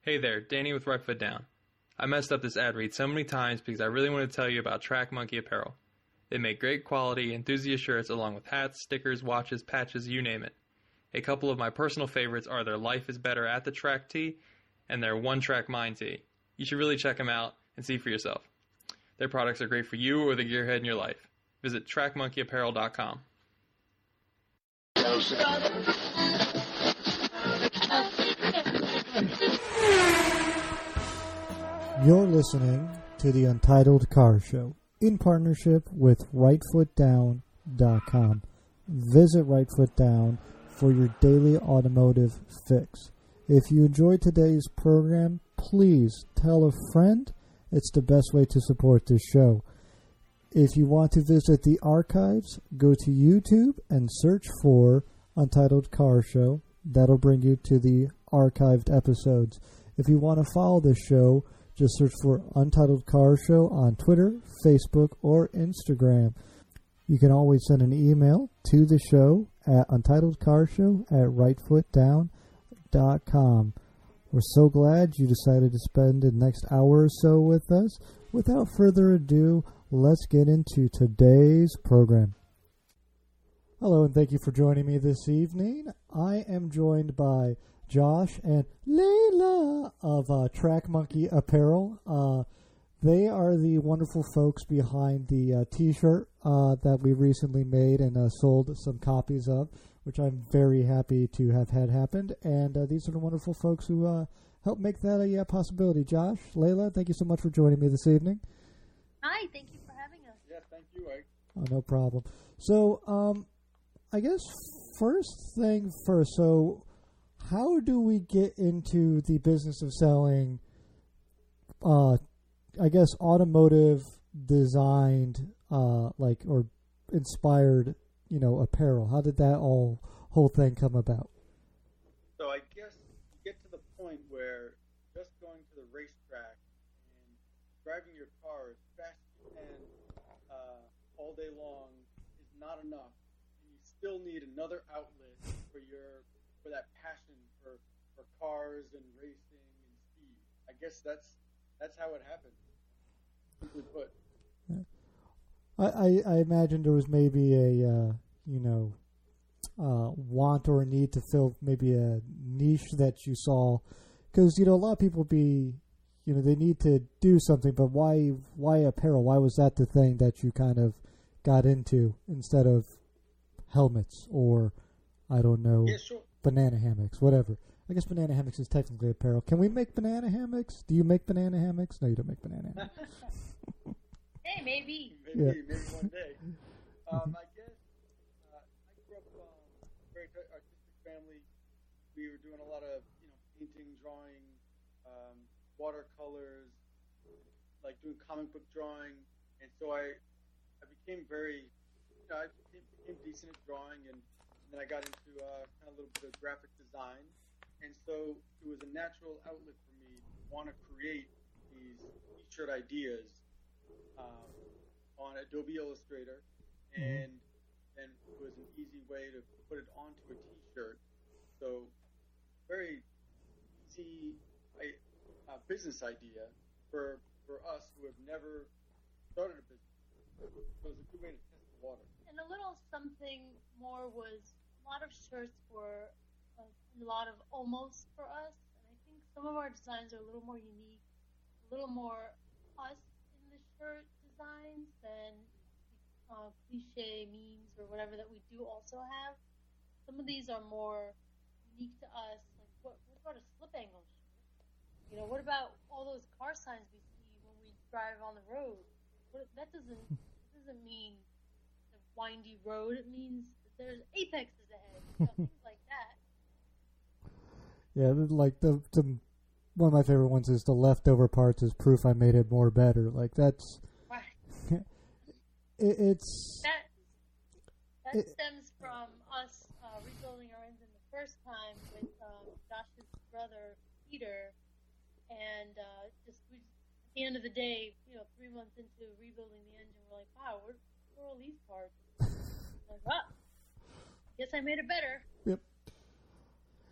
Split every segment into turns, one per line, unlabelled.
Hey there, Danny with Right Foot Down. I messed up this ad read so many times because I really want to tell you about Track Monkey apparel. They make great quality enthusiast shirts along with hats, stickers, watches, patches, you name it. A couple of my personal favorites are their Life is Better at the Track tee and their One Track Mind tee. You should really check them out and see for yourself. Their products are great for you or the gearhead in your life. Visit trackmonkeyapparel.com.
You're listening to the Untitled Car Show in partnership with RightFootDown.com. Visit RightFootDown for your daily automotive fix. If you enjoyed today's program, please tell a friend. It's the best way to support this show. If you want to visit the archives, go to YouTube and search for Untitled Car Show. That'll bring you to the archived episodes. If you want to follow the show, just search for Untitled Car Show on Twitter, Facebook, or Instagram. You can always send an email to the show at untitledcarshow@rightfootdown.com. We're so glad you decided to spend the next hour or so with us. Without further ado, let's get into today's program. Hello, and thank you for joining me this evening. I am joined by Josh and Leila of Track Monkey Apparel. They are the wonderful folks behind the T-shirt that we recently made and sold some copies of, which I'm very happy to have had happened. And these are the wonderful folks who helped make that a possibility. Josh, Leila, thank you so much for joining me this evening.
Hi, thank you for having us.
Yeah, thank you, Ike.
Oh, no problem. So, I guess first thing first, so how do we get into the business of selling, I guess, automotive designed, or inspired, apparel? How did that whole thing come about?
So I guess you get to the point where just going to the racetrack and driving your car as fast as you can all day long is not enough. And you still need another outlet for that passion for cars and racing and speed. I guess that's how it happened, simply put.
I imagine there was maybe a want or a need to fill maybe a niche that you saw, because a lot of people they need to do something, but why apparel? Why was that the thing that you kind of got into instead of helmets or I don't know,
yeah, sure.
Banana hammocks, whatever? I guess banana hammocks is technically apparel. Can we make banana hammocks? Do you make banana hammocks? No, you don't make banana hammocks.
Hey, maybe.
Maybe one day. I guess I grew up in a very artistic family. We were doing a lot of painting, drawing, watercolors, like doing comic book drawing, and so I became I became decent at drawing, and then I got into kind of a little bit of graphic design, and so it was a natural outlet for me to want to create these t-shirt ideas on Adobe Illustrator, and then it was an easy way to put it onto a t-shirt. So very easy business idea for us who have never started a business. So it was a good way to test the water.
And a little something more was a lot of shirts were a lot of almost for us. And I think some of our designs are a little more unique, a little more us in the shirt designs than cliche memes or whatever that we do also have. Some of these are more unique to us. Like what about a slip angle shirt? What about all those car signs we see when we drive on the road? That doesn't mean the windy road. It means that there's apexes ahead. Things like that.
Yeah, like the one of my favorite ones is the leftover parts is proof I made it more better. Like that's
right.
It's
that stems from us rebuilding our engine the first time with Josh's brother Peter, and at the end of the day, 3 months into rebuilding the engine, we're like, wow, where are all these parts? Like, guess I made it better.
Yep.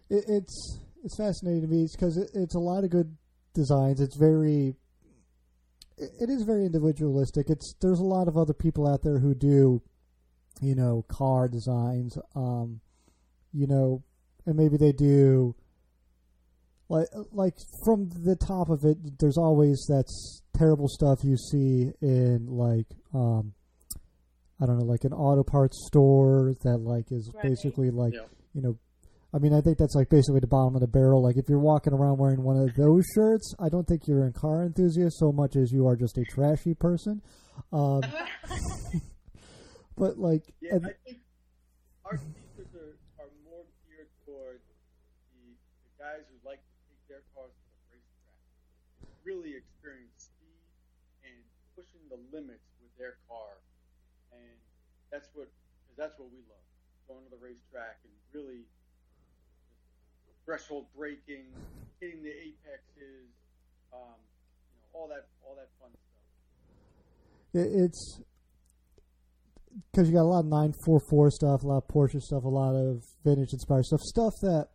It's it's fascinating to me because it's a lot of good designs. It is very individualistic. There's a lot of other people out there who do, car designs, and maybe they do like from the top of it. There's always that terrible stuff you see in like I don't know, like an auto parts store that like is basically like I mean, I think that's like basically the bottom of the barrel. Like if you're walking around wearing one of those shirts, I don't think you're a car enthusiast so much as you are just a trashy person. But like,
our speakers are more geared towards the guys who like to take their cars to the racetrack, really experience speed and pushing the limits with their car, and that's what we love, going to the racetrack and really threshold braking, hitting the apexes, all that fun stuff.
It's because you got a lot of 944 stuff, a lot of Porsche stuff, a lot of vintage inspired stuff that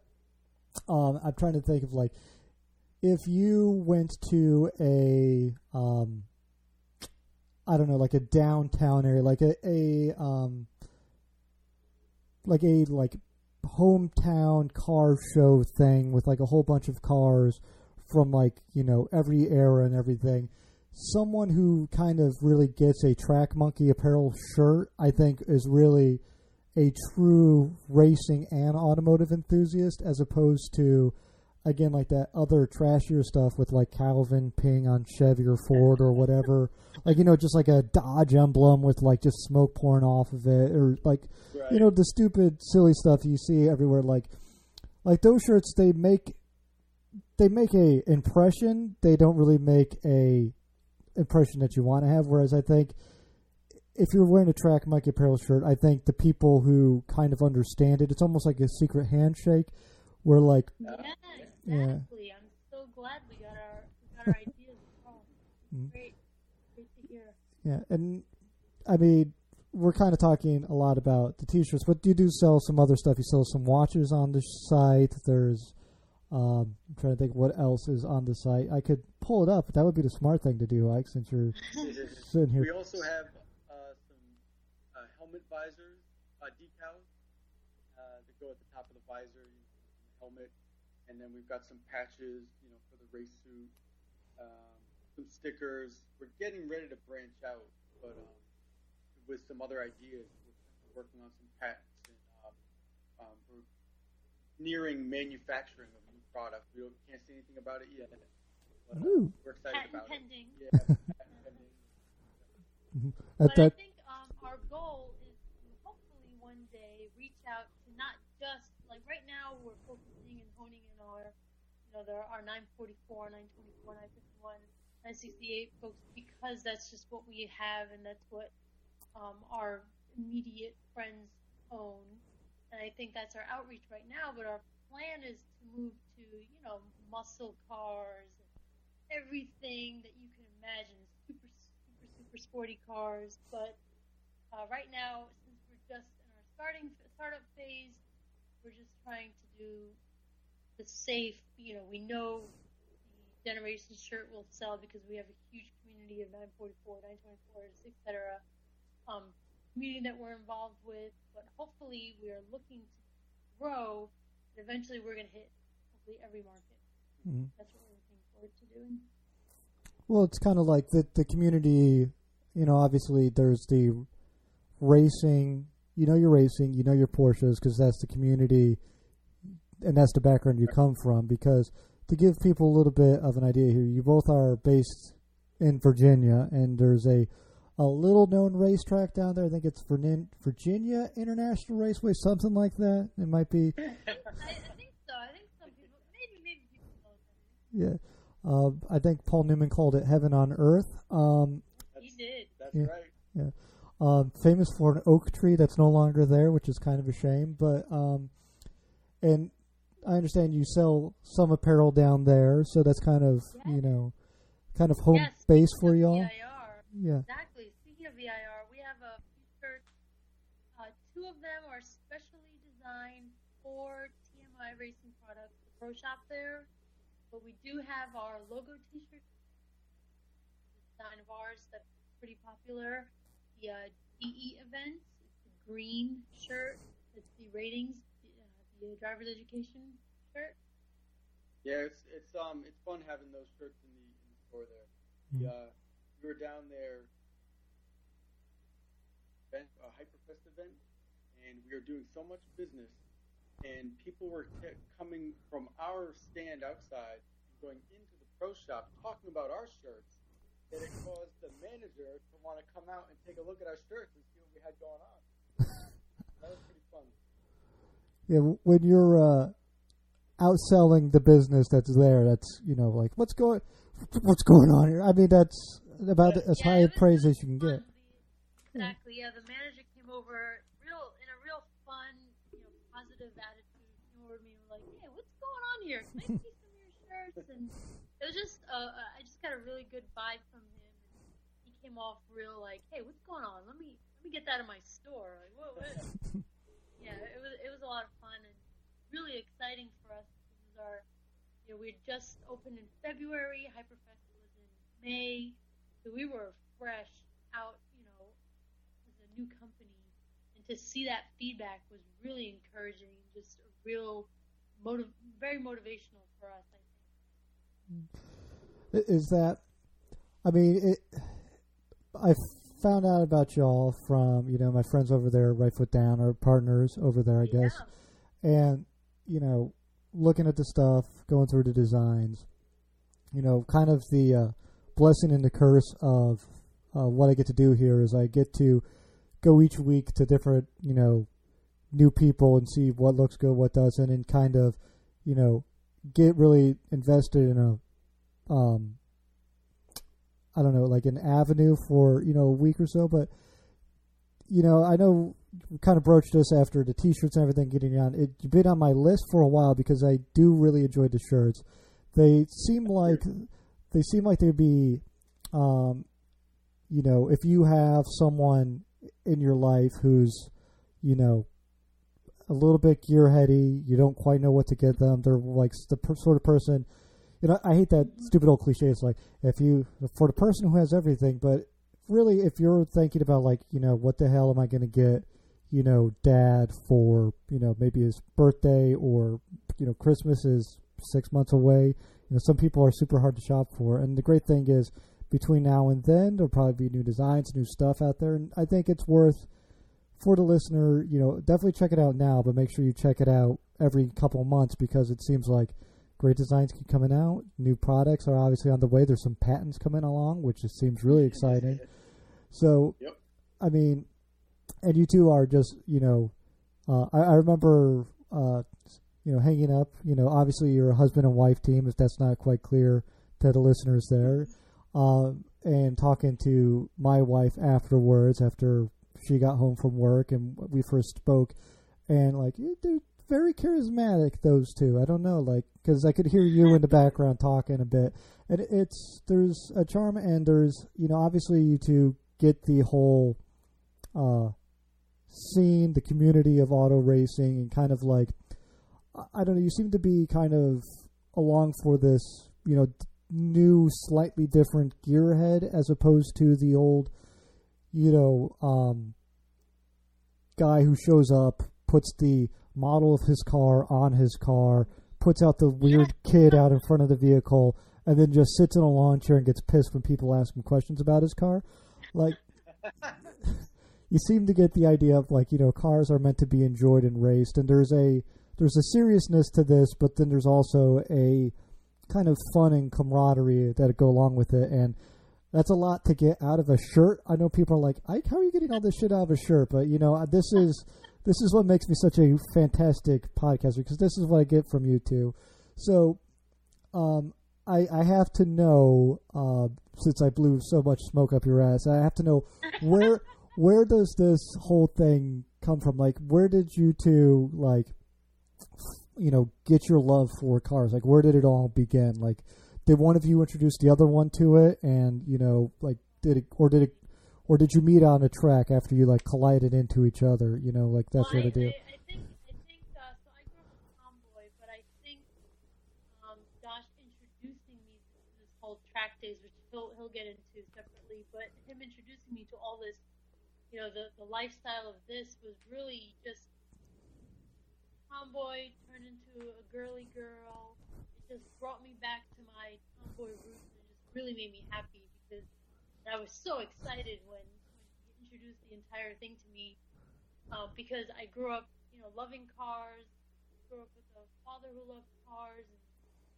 I'm trying to think of, like if you went to a I don't know, like a downtown area, like a hometown car show thing with like a whole bunch of cars from like every era and everything. Someone who kind of really gets a Track Monkey apparel shirt, I think, is really a true racing and automotive enthusiast, as opposed to, again, like that other trashier stuff with like Calvin peeing on Chevy or Ford or whatever. Like, just like a Dodge emblem with like just smoke pouring off of it, or like, the stupid, silly stuff you see everywhere. Like those shirts, they make a impression. They don't really make a impression that you want to have. Whereas I think if you're wearing a Track Monkey apparel shirt, I think the people who kind of understand it, it's almost like a secret handshake where like,
exactly. I'm so glad we got our ideas across. Great to hear.
Yeah. And I mean, we're kind of talking a lot about the t-shirts, but you do sell some other stuff. You sell some watches on the site. There's I'm trying to think what else is on the site. I could pull it up, but that would be the smart thing to do, Ike, since you're sitting here.
We also have some helmet visors, decals that go at the top of the visor, helmet, and then we've got some patches, for the race suit, some stickers. We're getting ready to branch out, but with some other ideas. We're working on some patents, and we're nearing manufacturing of new product. We can't say anything about it yet, but we're excited about
pending.
it. Yeah, patent pending.
But I think our goal is to hopefully one day reach out to not just, like right now we're focusing and honing in there are 944, 924, 951, 968 folks, because that's just what we have and that's what our immediate friends own. And I think that's our outreach right now, but our plan is to move to, muscle cars, everything that you can imagine, super, super, super sporty cars. But right now, since we're just in our startup phase, we're just trying to do the safe, we know the Generation shirt will sell because we have a huge community of 944, 924s, etc. Community that we're involved with, but hopefully we are looking to grow, and eventually we're going to hit hopefully every market. Mm-hmm. That's what we're looking forward to doing.
Well, it's kind of like the community, obviously there's the racing, your racing, your Porsches, because that's the community, and that's the background you come from. Because to give people a little bit of an idea here, you both are based in Virginia, and there's a little-known racetrack down there. I think it's Virginia International Raceway, something like that. It might be.
I think so. I think some people, maybe people know that.
Yeah. I think Paul Newman called it Heaven on Earth.
He did.
That's right.
Yeah. Famous for an oak tree that's no longer there, which is kind of a shame. But and I understand you sell some apparel down there, so that's kind of kind of home base for y'all.
VIR.
Yeah.
Exactly. Speaking of VIR, we have a few shirts. Two of them are specially designed for TMI racing products. The pro shop there, but we do have our logo T-shirt design of ours that's pretty popular. The DE event, it's the green shirt. It's the ratings, the driver's education shirt.
Yeah, it's fun having those shirts in the store there. We were down there, a Hyperfest event, and we were doing so much business, and people were coming from our stand outside and going into the pro shop talking about our shirts, that it caused the manager to want to come out and take a look at our shirts and see what we had going on. That was pretty fun.
Yeah, when you're outselling the business that's there, that's, you know, like, what's going on here? I mean, that's about as high a praise as you can get.
Exactly. Yeah, the manager came over in a real fun, positive attitude. Came over to me and was like, "Hey, what's going on here? Can I see some of your shirts?" And it was just, I just got a really good vibe from him. He came off real like, "Hey, what's going on? Let me get that in my store." Like, what? Yeah, it was a lot of fun and really exciting for us. This was we had just opened in February. Hyperfest was in May, so we were fresh out, as a new company, and to see that feedback was really encouraging. Just a real very motivational for us, I think.
Is that? I mean, I found out about y'all from, my friends over there, Right Foot Down, our partners over there, I guess. And, looking at the stuff, going through the designs, kind of the blessing and the curse of what I get to do here is I get to go each week to different, new people and see what looks good, what doesn't, and kind of, get really invested in a, I don't know, like an avenue for, a week or so. But, I know we kind of broached this after the T-shirts and everything getting on. It's been on my list for a while because I do really enjoy the shirts. They seem like they'd be, if you have someone in your life who's, a little bit gearheady, you don't quite know what to get them. They're like the sort of person. I hate that stupid old cliche. It's like, for the person who has everything, but really, if you're thinking about like, what the hell am I going to get, dad for, maybe his birthday, or, Christmas is 6 months away. Some people are super hard to shop for. And the great thing is, between now and then, there'll probably be new designs, new stuff out there. And I think it's worth, for the listener, definitely check it out now, but make sure you check it out every couple of months, because it seems like great designs keep coming out. New products are obviously on the way. There's some patents coming along, which just seems really exciting. So,
yep.
I mean, and you two are just, I remember, hanging up, obviously you're a husband and wife team, if that's not quite clear to the listeners there, and talking to my wife afterwards, after she got home from work and we first spoke, and like, they're very charismatic, those two. I don't know, like, because I could hear you in the background talking a bit, and there's a charm, and there's, obviously you two get the whole scene, the community of auto racing, and kind of like, I don't know, you seem to be kind of along for this, new, slightly different gearhead, as opposed to the old, guy who shows up, puts the model of his car on his car, puts out the weird kid out in front of the vehicle, and then just sits in a lawn chair and gets pissed when people ask him questions about his car. Like, you seem to get the idea of, like, cars are meant to be enjoyed and raced, and there's a seriousness to this, but then there's also a kind of fun and camaraderie that go along with it, and that's a lot to get out of a shirt. I know people are like, Ike, how are you getting all this shit out of a shirt? But, this is what makes me such a fantastic podcaster, because this is what I get from you two. So, I have to know, since I blew so much smoke up your ass, I have to know where does this whole thing come from? Like, where did you two, like, get your love for cars? Like, where did it all begin? Like, did one of you introduce the other one to it, and like, did you meet on a track after you like collided into each other? Like that sort of deal.
I think so. I grew up a tomboy, but I think he'll get into separately. But him introducing me to all this, the lifestyle of this was really just tomboy turned into a girly girl. It just brought me back to my tomboy roots and just really made me happy because I was so excited when he introduced the entire thing to me because I grew up, loving cars. Grew up with a father who loved cars and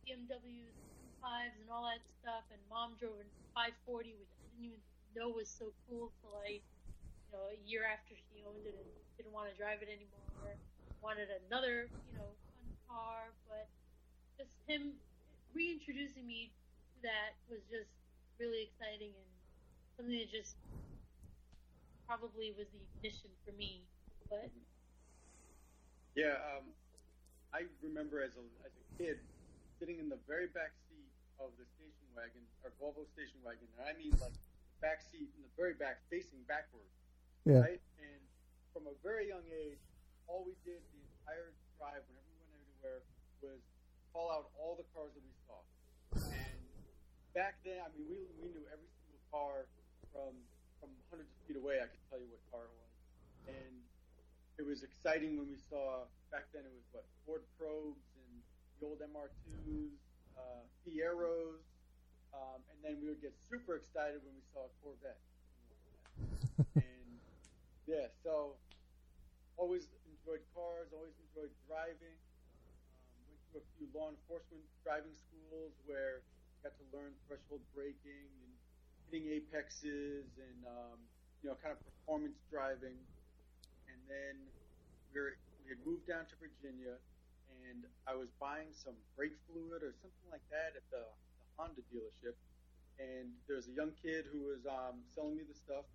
BMWs and M5s and all that stuff, and mom drove a 540, which I didn't even know was so cool till a year after she owned it and didn't want to drive it anymore. Wanted another, fun car, but just him reintroducing me to that was just really exciting and something that just probably was the ignition for me. But
yeah, I remember as a kid sitting in the very back seat of the station wagon, or Volvo station wagon, and I mean like the back seat in the very back facing backwards.
Yeah.
Right? And from a very young age, all we did the entire drive, whenever we went anywhere, was call out all the cars that we saw. And back then, I mean, we knew every single car from hundreds of feet away. I could tell you what car it was. And it was exciting when we saw, back then it was Ford Probes and the old MR2s, Fieros, and then we would get super excited when we saw a Corvette. And yeah, so always enjoyed cars, always enjoyed driving. Went to a few law enforcement driving schools where I got to learn threshold braking and hitting apexes and kind of performance driving. And then we had moved down to Virginia, and I was buying some brake fluid or something like that at the Honda dealership. And there was a young kid who was selling me the stuff,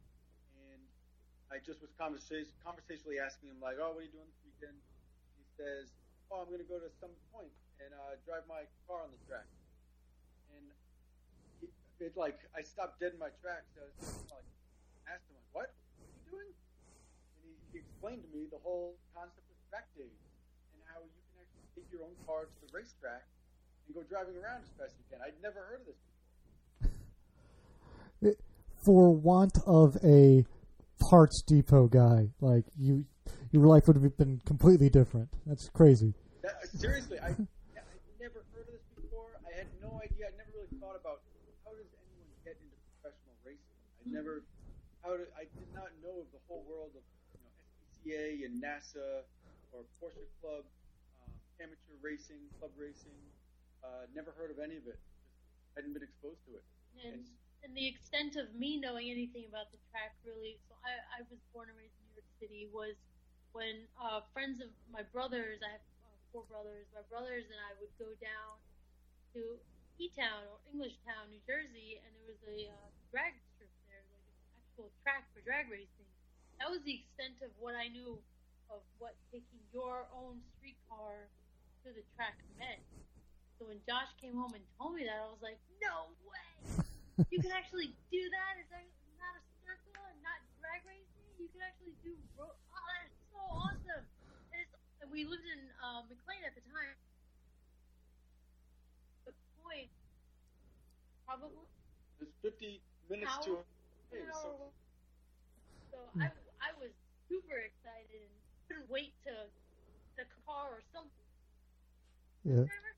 and I just was conversationally asking him, like, oh, what are you doing this weekend? He says, oh, I'm going to go to some point and drive my car on the track. And I stopped dead in my tracks. So I was asked him, like, what are you doing? And he explained to me the whole concept of track days and how you can actually take your own car to the racetrack and go driving around as fast as you can. I'd never heard of this before.
For want of a parts depot guy, like your life would have been completely different. That's crazy.
Seriously, I never heard of this before. I had no idea. I never really thought about how does anyone get into professional racing. I did not know of the whole world of SPCA and NASA or Porsche Club, amateur racing, club racing. Never heard of any of it. Just hadn't been exposed to it.
And the extent of me knowing anything about the track, really, so I was born and raised in New York City, was when friends of my brothers, I have 4 brothers, my brothers and I would go down to E-Town or Englishtown, New Jersey, and there was a drag strip there, like an actual track for drag racing. That was the extent of what I knew of what taking your own streetcar to the track meant. So when Josh came home and told me that, I was like, no way! You can actually do that? It's not a circle and not drag racing? You can actually do that's so awesome! And we lived in McLean at the time. The point, probably...
It's 50 minutes to...
So I was super excited and couldn't wait to the car or something.
Yeah.
Oh man, my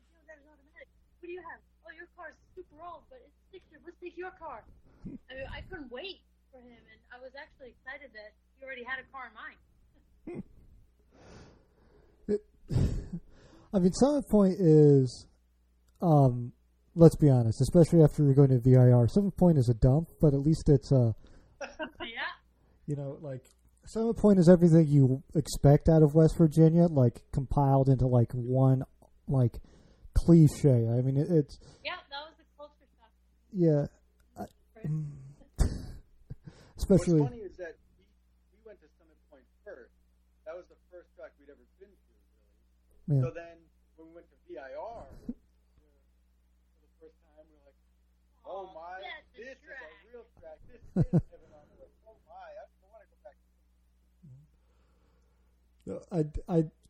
deal that is automatic. What do you have? Oh, your car's super old, but it's 6 years. Let's take your car. I couldn't wait for him, and I was actually excited that he already had a car in mind.
I mean, Summit Point is, let's be honest, especially after you're going to VIR, Summit Point is a dump, but at least it's
Yeah.
Like, Summit Point is everything you expect out of West Virginia, like, compiled into, like, one, like, cliche. I mean, it's...
Yeah, that was the culture shock.
Yeah. Especially...
What's funny is that we went to Summit Point first. That was the first track we'd ever been to, really.
Yeah.
So then, when we went to VIR, for the first time, we were like, oh my, this is a real track. This is heaven on earth. Oh my, I want to go back.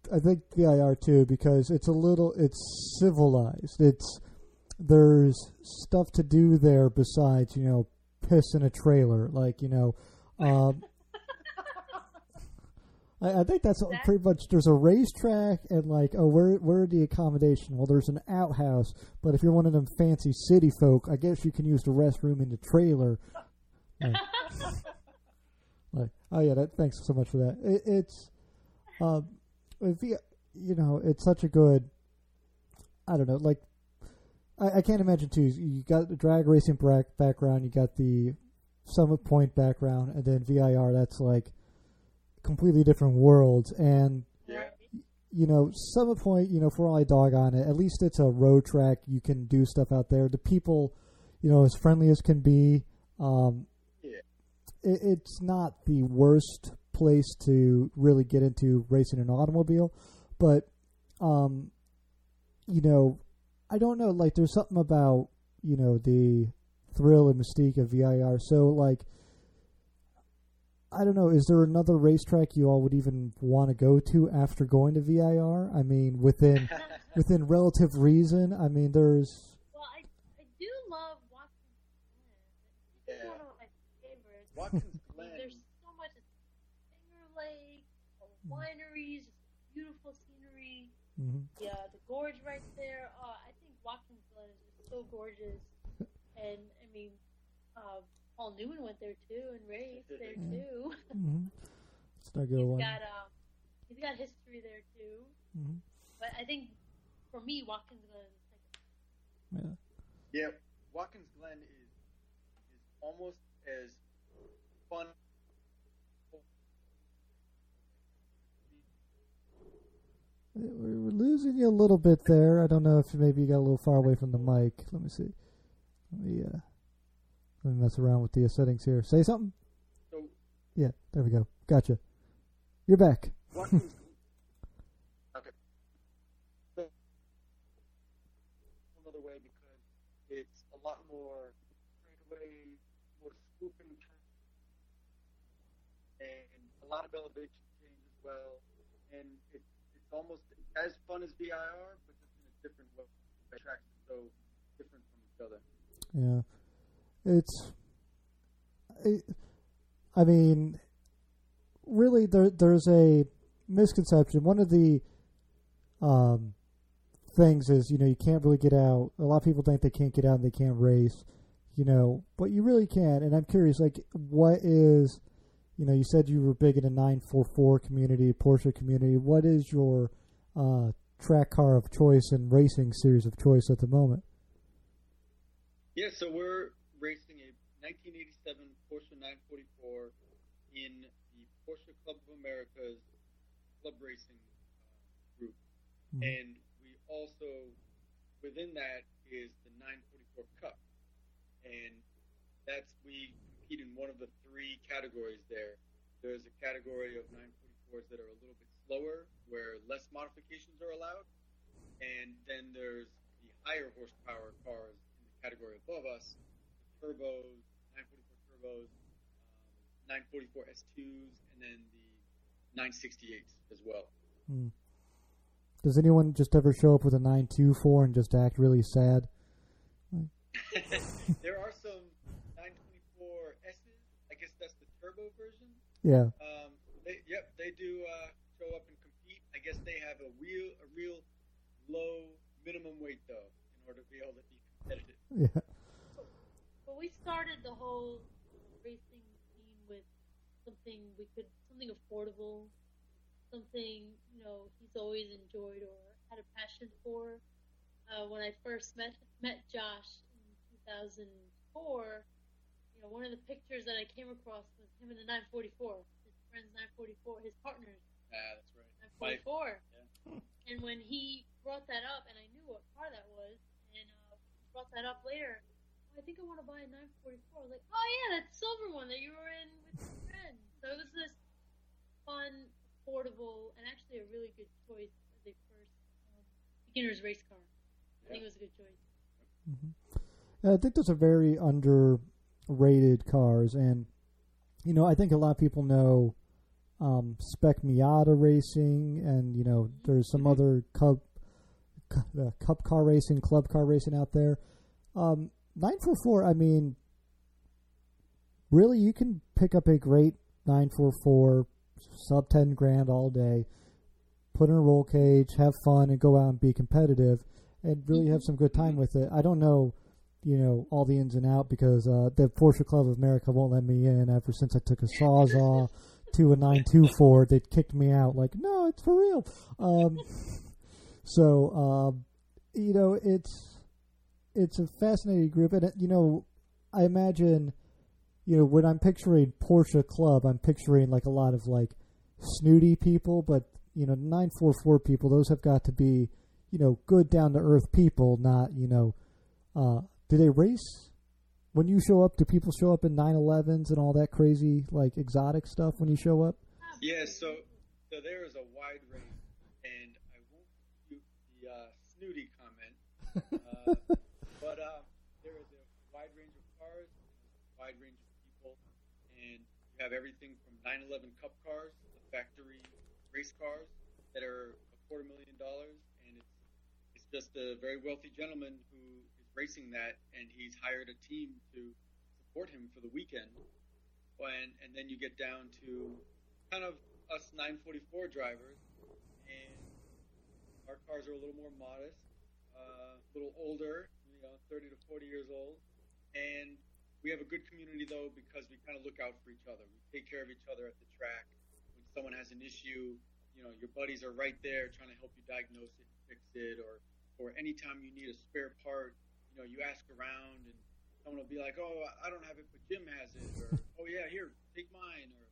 I think VIR too, because it's civilized. there's stuff to do there besides, piss in a trailer. Like, I think that's pretty much. There's a racetrack and like, where the accommodation? Well, there's an outhouse, but if you're one of them fancy city folk, I guess you can use the restroom in the trailer. Oh yeah, thanks so much for that. It's such a good. I don't know, like I can't imagine too. You got the drag racing background, you got the Summit Point background, and then VIR. That's like completely different worlds. And Summit Point, for all I dog on it, at least it's a road track. You can do stuff out there. The people, as friendly as can be. It's not the worst place to really get into racing an automobile, but I don't know. Like, there's something about the thrill and mystique of VIR. So, like, I don't know. Is there another racetrack you all would even want to go to after going to VIR? I mean, within relative reason. I mean, there's.
Well, I do love Watkins Glen. It's one of my favorites.
Watkins Glen.
There's so much. Finger Lake, wineries, beautiful scenery.
Mm-hmm.
Yeah, the gorge right there. I think Watkins Glen is just so gorgeous. And I mean, Paul Newman went there too and raced there too.
Mm-hmm. It's not good one.
He's got history there too.
Mm-hmm.
But I think for me, Watkins Glen is second.
Yeah, Watkins Glen is almost as fun.
We're losing you a little bit there. I don't know if maybe you got a little far away from the mic. Let me see. Let me mess around with the settings here. Say something.
So,
yeah, there we go. Gotcha. You're back.
Watkins. Okay. So, another way because it's a lot more straightaway, more swooping, and a lot of elevation change as well, and it's almost as fun as VIR, but just in a different way. The tracks are so different from each other.
Yeah. I mean, really, there's a misconception. One of the things is, you can't really get out. A lot of people think they can't get out and they can't race, but you really can. And I'm curious, like, what is, you said you were big in a 944 community, Porsche community. What is your track car of choice and racing series of choice at the moment?
Yeah, so we're racing a 1987 Porsche 944 in the Porsche Club of America's club racing group. Mm-hmm. And we also, within that, is the 944 Cup. And we compete in one of the three categories there. There's a category of 944s that are a little bit slower, where less modifications are allowed. And then there's the higher horsepower cars in the category above us, the turbos, 944 turbos, 944 S2s, and then the 968s as well.
Hmm. Does anyone just ever show up with a 924 and just act really sad?
There are some 924 S's. I guess that's the turbo version.
Yeah.
They do show up and compete. I guess they have a real low minimum weight though, in order to be able to be competitive.
Yeah.
But we started the whole racing scene with something affordable, something he's always enjoyed or had a passion for. When I first met Josh in 2004, one of the pictures that I came across was him in the 944, his friend's 944, his partner's.
That's right.
944.
Yeah.
And when he brought that up, and I knew what car that was, and brought that up later, I think I want to buy a 944. I was like, oh yeah, that silver one that you were in with your friend. So it was this fun, affordable, and actually a really good choice as a first beginner's race car. I think it was a good choice.
Mm-hmm. I think those are very underrated cars, and I think a lot of people know Spec Miata racing, and there's some other cup car racing, club car racing out there. 944, I mean, really, you can pick up a great 944, sub 10 grand all day, put in a roll cage, have fun, and go out and be competitive, and really have some good time with it. I don't know, all the ins and out because the Porsche Club of America won't let me in ever since I took a Sawzall to a 924. They kicked me out like, no, it's for real. It's a fascinating group. And, I imagine, when I'm picturing Porsche Club, I'm picturing like a lot of like snooty people, but, 944 people, those have got to be, good down to earth people, not, do they race? When you show up, do people show up in 911s and all that crazy, like, exotic stuff when you show up?
Yeah, so there is a wide range, and I won't use the snooty comment, but there is a wide range of cars, a wide range of people, and you have everything from 911 Cup cars, the factory race cars that are $250,000, and it's just a very wealthy gentleman who racing that, and he's hired a team to support him for the weekend. And then you get down to kind of us 944 drivers, and our cars are a little more modest, a little older, 30 to 40 years old, and we have a good community though because we kind of look out for each other. We take care of each other at the track. When someone has an issue, your buddies are right there trying to help you diagnose it, fix it, or anytime you need a spare part, you ask around and someone will be like, oh, I don't have it, but Jim has it, or, oh yeah, here, take mine, or,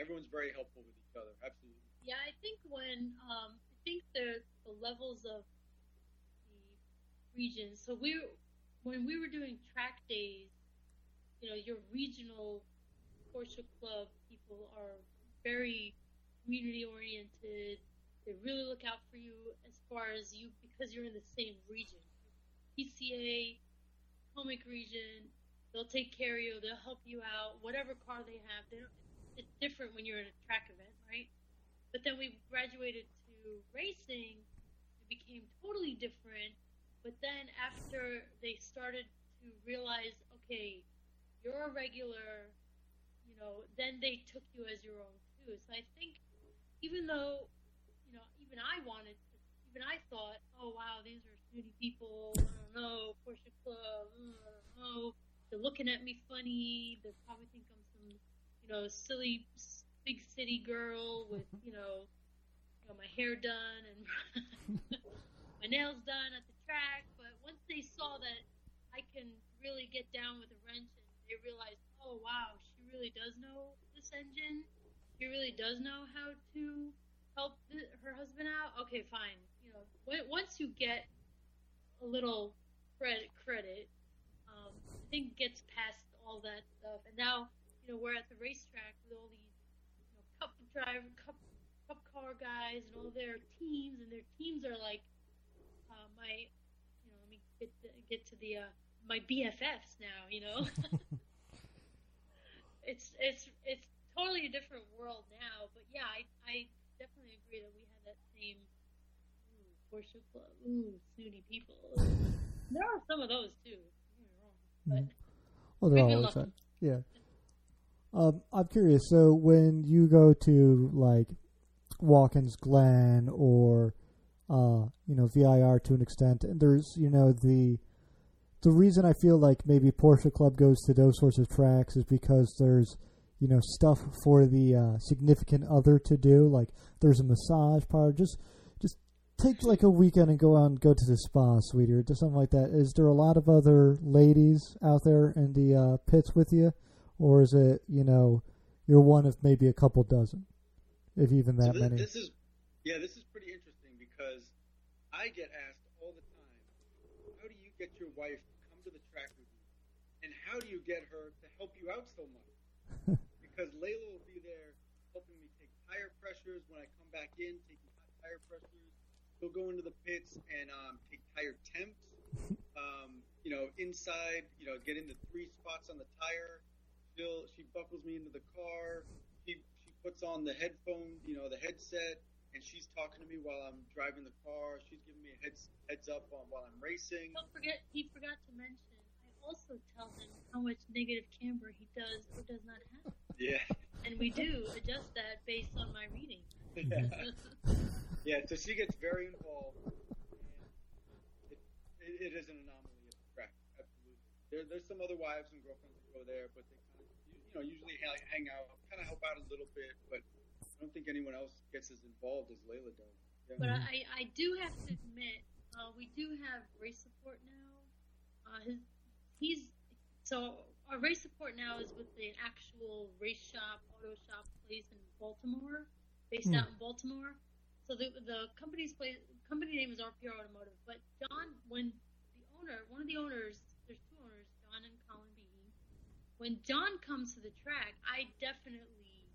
everyone's very helpful with each other. Absolutely.
Yeah, I think when, the levels of the regions, so when we were doing track days, your regional Porsche Club people are very community oriented. They really look out for you as far as you, because you're in the same region. PCA, Potomac region, they'll take care of you, they'll help you out, whatever car they have. It's different when you're at a track event, right? But then we graduated to racing, it became totally different. But then after they started to realize, okay, you're a regular, then they took you as your own too. So I think even though, even I thought, oh wow, these are snooty people, I don't know, Porsche Club, I don't know, they're looking at me funny, they probably think I'm some, silly big city girl with, my hair done and my nails done at the track. But once they saw that I can really get down with a wrench, and they realized, oh wow, she really does know this engine, she really does know how to help her husband out. Okay, fine. Once you get a little credit, I think gets past all that stuff. And now, we're at the racetrack with all these, cup car guys and all their teams, and their teams are like my, let me get to the my BFFs now. It's totally a different world now. But yeah, I definitely agree that we had that same Porsche Club, snooty people. There are some of those too. Don't get me wrong, but
well, they're always that. Yeah. I'm curious. So when you go to like Watkins Glen or VIR to an extent, and there's the reason I feel like maybe Porsche Club goes to those sorts of tracks is because there's stuff for the significant other to do. Like there's a massage parlor. Just take like a weekend and go out and go to the spa, sweetie, or something like that. Is there a lot of other ladies out there in the pits with you, or is it you're one of maybe a couple dozen, if even that many?
This is pretty interesting because I get asked all the time, how do you get your wife to come to the track with you, and how do you get her to help you out so much? Because Leila will be there helping me take tire pressures when I come back in, taking hot tire pressures. He'll go into the pits and take tire temps. Inside, get into 3 spots on the tire. She buckles me into the car. She puts on the headphone, the headset, and she's talking to me while I'm driving the car. She's giving me a heads up on while I'm racing.
He forgot to mention, I also tell him how much negative camber he does or does not have.
Yeah.
And we do adjust that based on my reading.
Yeah, so she gets very involved. And it is an anomaly at the track, absolutely. There's some other wives and girlfriends that go there, but they kind of, usually hang out, kind of help out a little bit, but I don't think anyone else gets as involved as Leila does. Yeah.
But I do have to admit, we do have race support now. Our race support now is with the actual race shop, auto shop place in Baltimore, based out in Baltimore. So the company name is RPR Automotive. But John, when one of the owners, there's two owners, John and Colin Behe. When John comes to the track, I definitely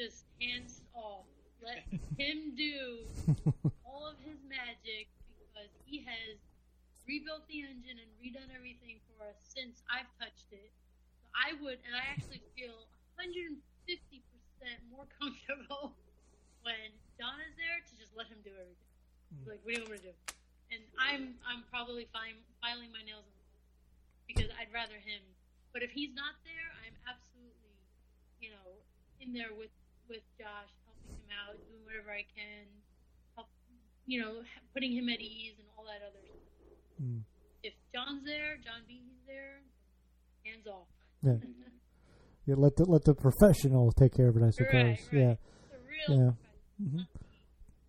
just hands off, let him do all of his magic, because he has rebuilt the engine and redone everything for us since I've touched it. So I actually feel 150% more comfortable when John is there to just let him do everything. Like, what do you want me to do? And I'm probably filing my nails in the wall because I'd rather him. But if he's not there, I'm absolutely, in there with Josh, helping him out, doing whatever I can, putting him at ease and all that other stuff. If John's there, John Behe's there, hands off.
Yeah. Yeah, let the professional take care of it, I suppose.
Right.
Yeah.
The real professional.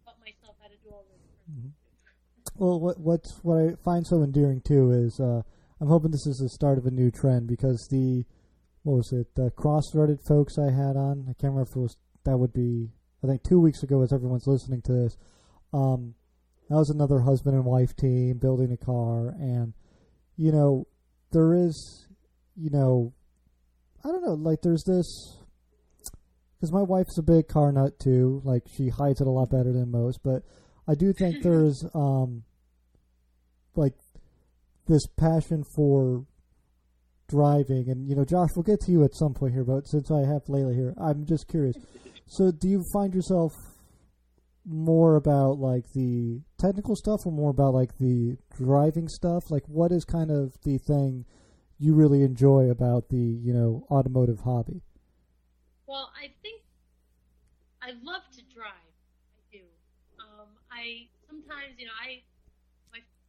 Taught myself how to do all this.
Well, what I find so endearing too is I'm hoping this is the start of a new trend, because the cross-threaded folks I had on, I can't remember if that would be, I think 2 weeks ago as everyone's listening to this, that was another husband and wife team building a car, and, there is, I don't know, like there's this, because my wife's a big car nut too, like she hides it a lot better than most, but I do think there's, like this passion for driving, and, Josh, we'll get to you at some point here, but since I have Leila here, I'm just curious. So do you find yourself more about like the technical stuff or more about like the driving stuff? Like, what is kind of the thing you really enjoy about the automotive hobby?
Well, I think I love to drive. I do. I sometimes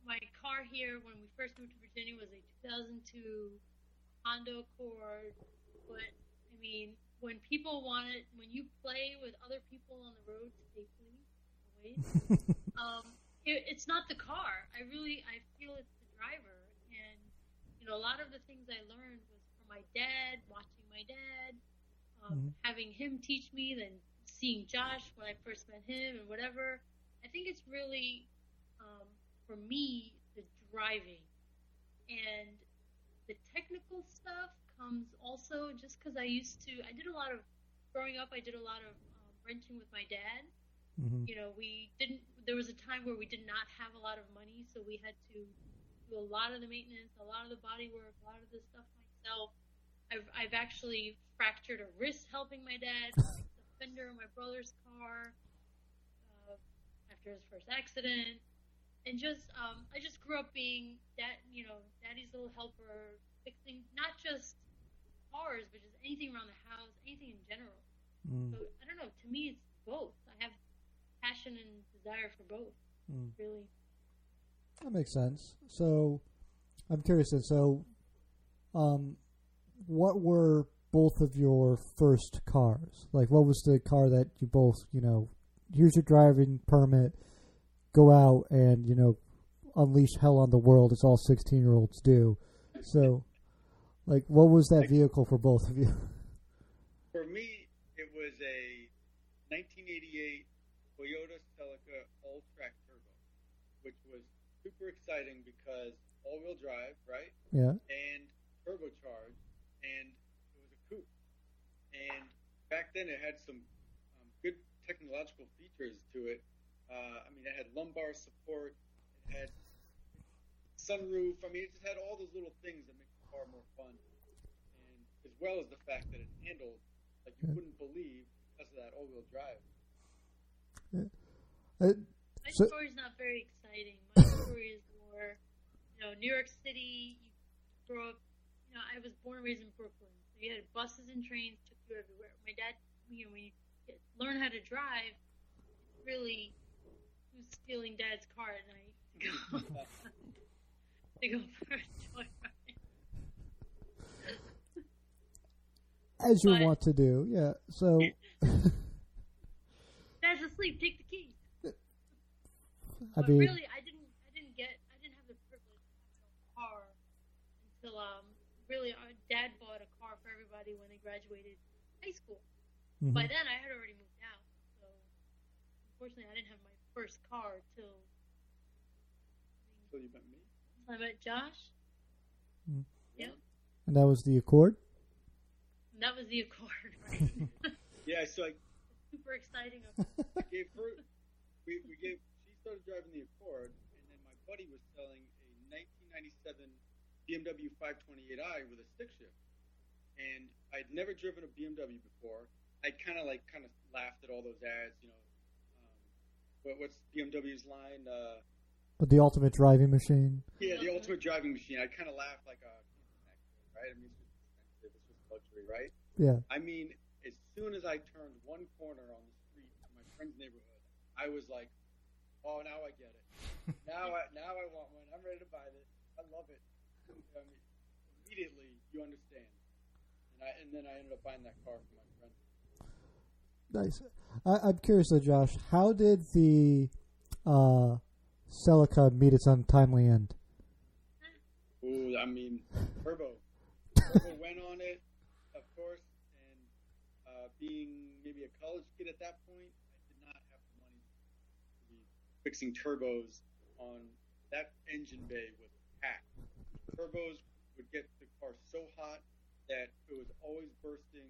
my car here when we first moved to Virginia was a 2002 Honda Accord, but I mean, when you play with other people on the road safely, it's not the car. I feel it's the driver. And, a lot of the things I learned was from my dad, watching my dad, having him teach me, then seeing Josh when I first met him and whatever. I think it's really, for me, the driving. And the technical stuff comes also just because growing up, I did a lot of renting with my dad. There was a time where we did not have a lot of money, so we had to do a lot of the maintenance, a lot of the body work, a lot of the stuff myself. I've actually fractured a wrist helping my dad fix the fender of my brother's car after his first accident. And I just grew up being daddy's little helper, fixing not just cars, but just anything around the house, anything in general. So I don't know. To me, it's both. I have passion and desire for both. Really.
That makes sense. So I'm curious. So, what were both of your first cars? Like, what was the car that you both, here's your driving permit, go out and, unleash hell on the world as all 16-year-olds do. So, like, what was that vehicle for both of you?
For me, it was a 1988 Toyota Celica all-track turbo, which was super exciting because all-wheel drive, right?
Yeah.
And turbocharged, and it was a coupe. And back then, it had some good technological features to it. It had lumbar support, it had sunroof. It just had all those little things that make the car more fun, and as well as the fact that it handled like you wouldn't believe because of that all-wheel drive.
My story's not very exciting. My story is more, New York City. You grow up. I was born and raised in Brooklyn. So you had buses and trains took you everywhere. My dad, when you learn how to drive, it's really who's stealing Dad's car at night to go for a joyride.
As you want to do, yeah. So
Dad's asleep. Take the keys.
I mean,
really, I didn't have the privilege of having a car until really our dad bought a car for everybody when they graduated high school.
Mm-hmm.
By then I had already moved out, so unfortunately I didn't have my first car till
you met me.
I met Josh.
Mm-hmm.
Yep.
And that was the Accord?
And that was the Accord, right?
Yeah, so
super exciting.
She started driving the Accord, and then my buddy was selling a 1997 BMW 528i with a stick shift. And I'd never driven a BMW before. I kind of laughed at all those ads, what's BMW's line?
The ultimate driving machine.
Yeah, the ultimate driving machine. I kind of laughed like, right? I mean, it's just expensive. It's just luxury, right?
Yeah.
I mean, as soon as I turned one corner on the street in my friend's neighborhood, I was like, oh, now I get it. Now I want one. I'm ready to buy this. I love it. I mean, immediately you understand. And then I ended up buying that car for my friend.
Nice. I'm curious though, Josh. How did the Celica meet its untimely end?
Ooh, I mean, Turbo went on it, of course, and being maybe a college kid at that point, I did not have the money to be fixing turbos on that engine bay was packed. Turbos would get the car so hot that it was always bursting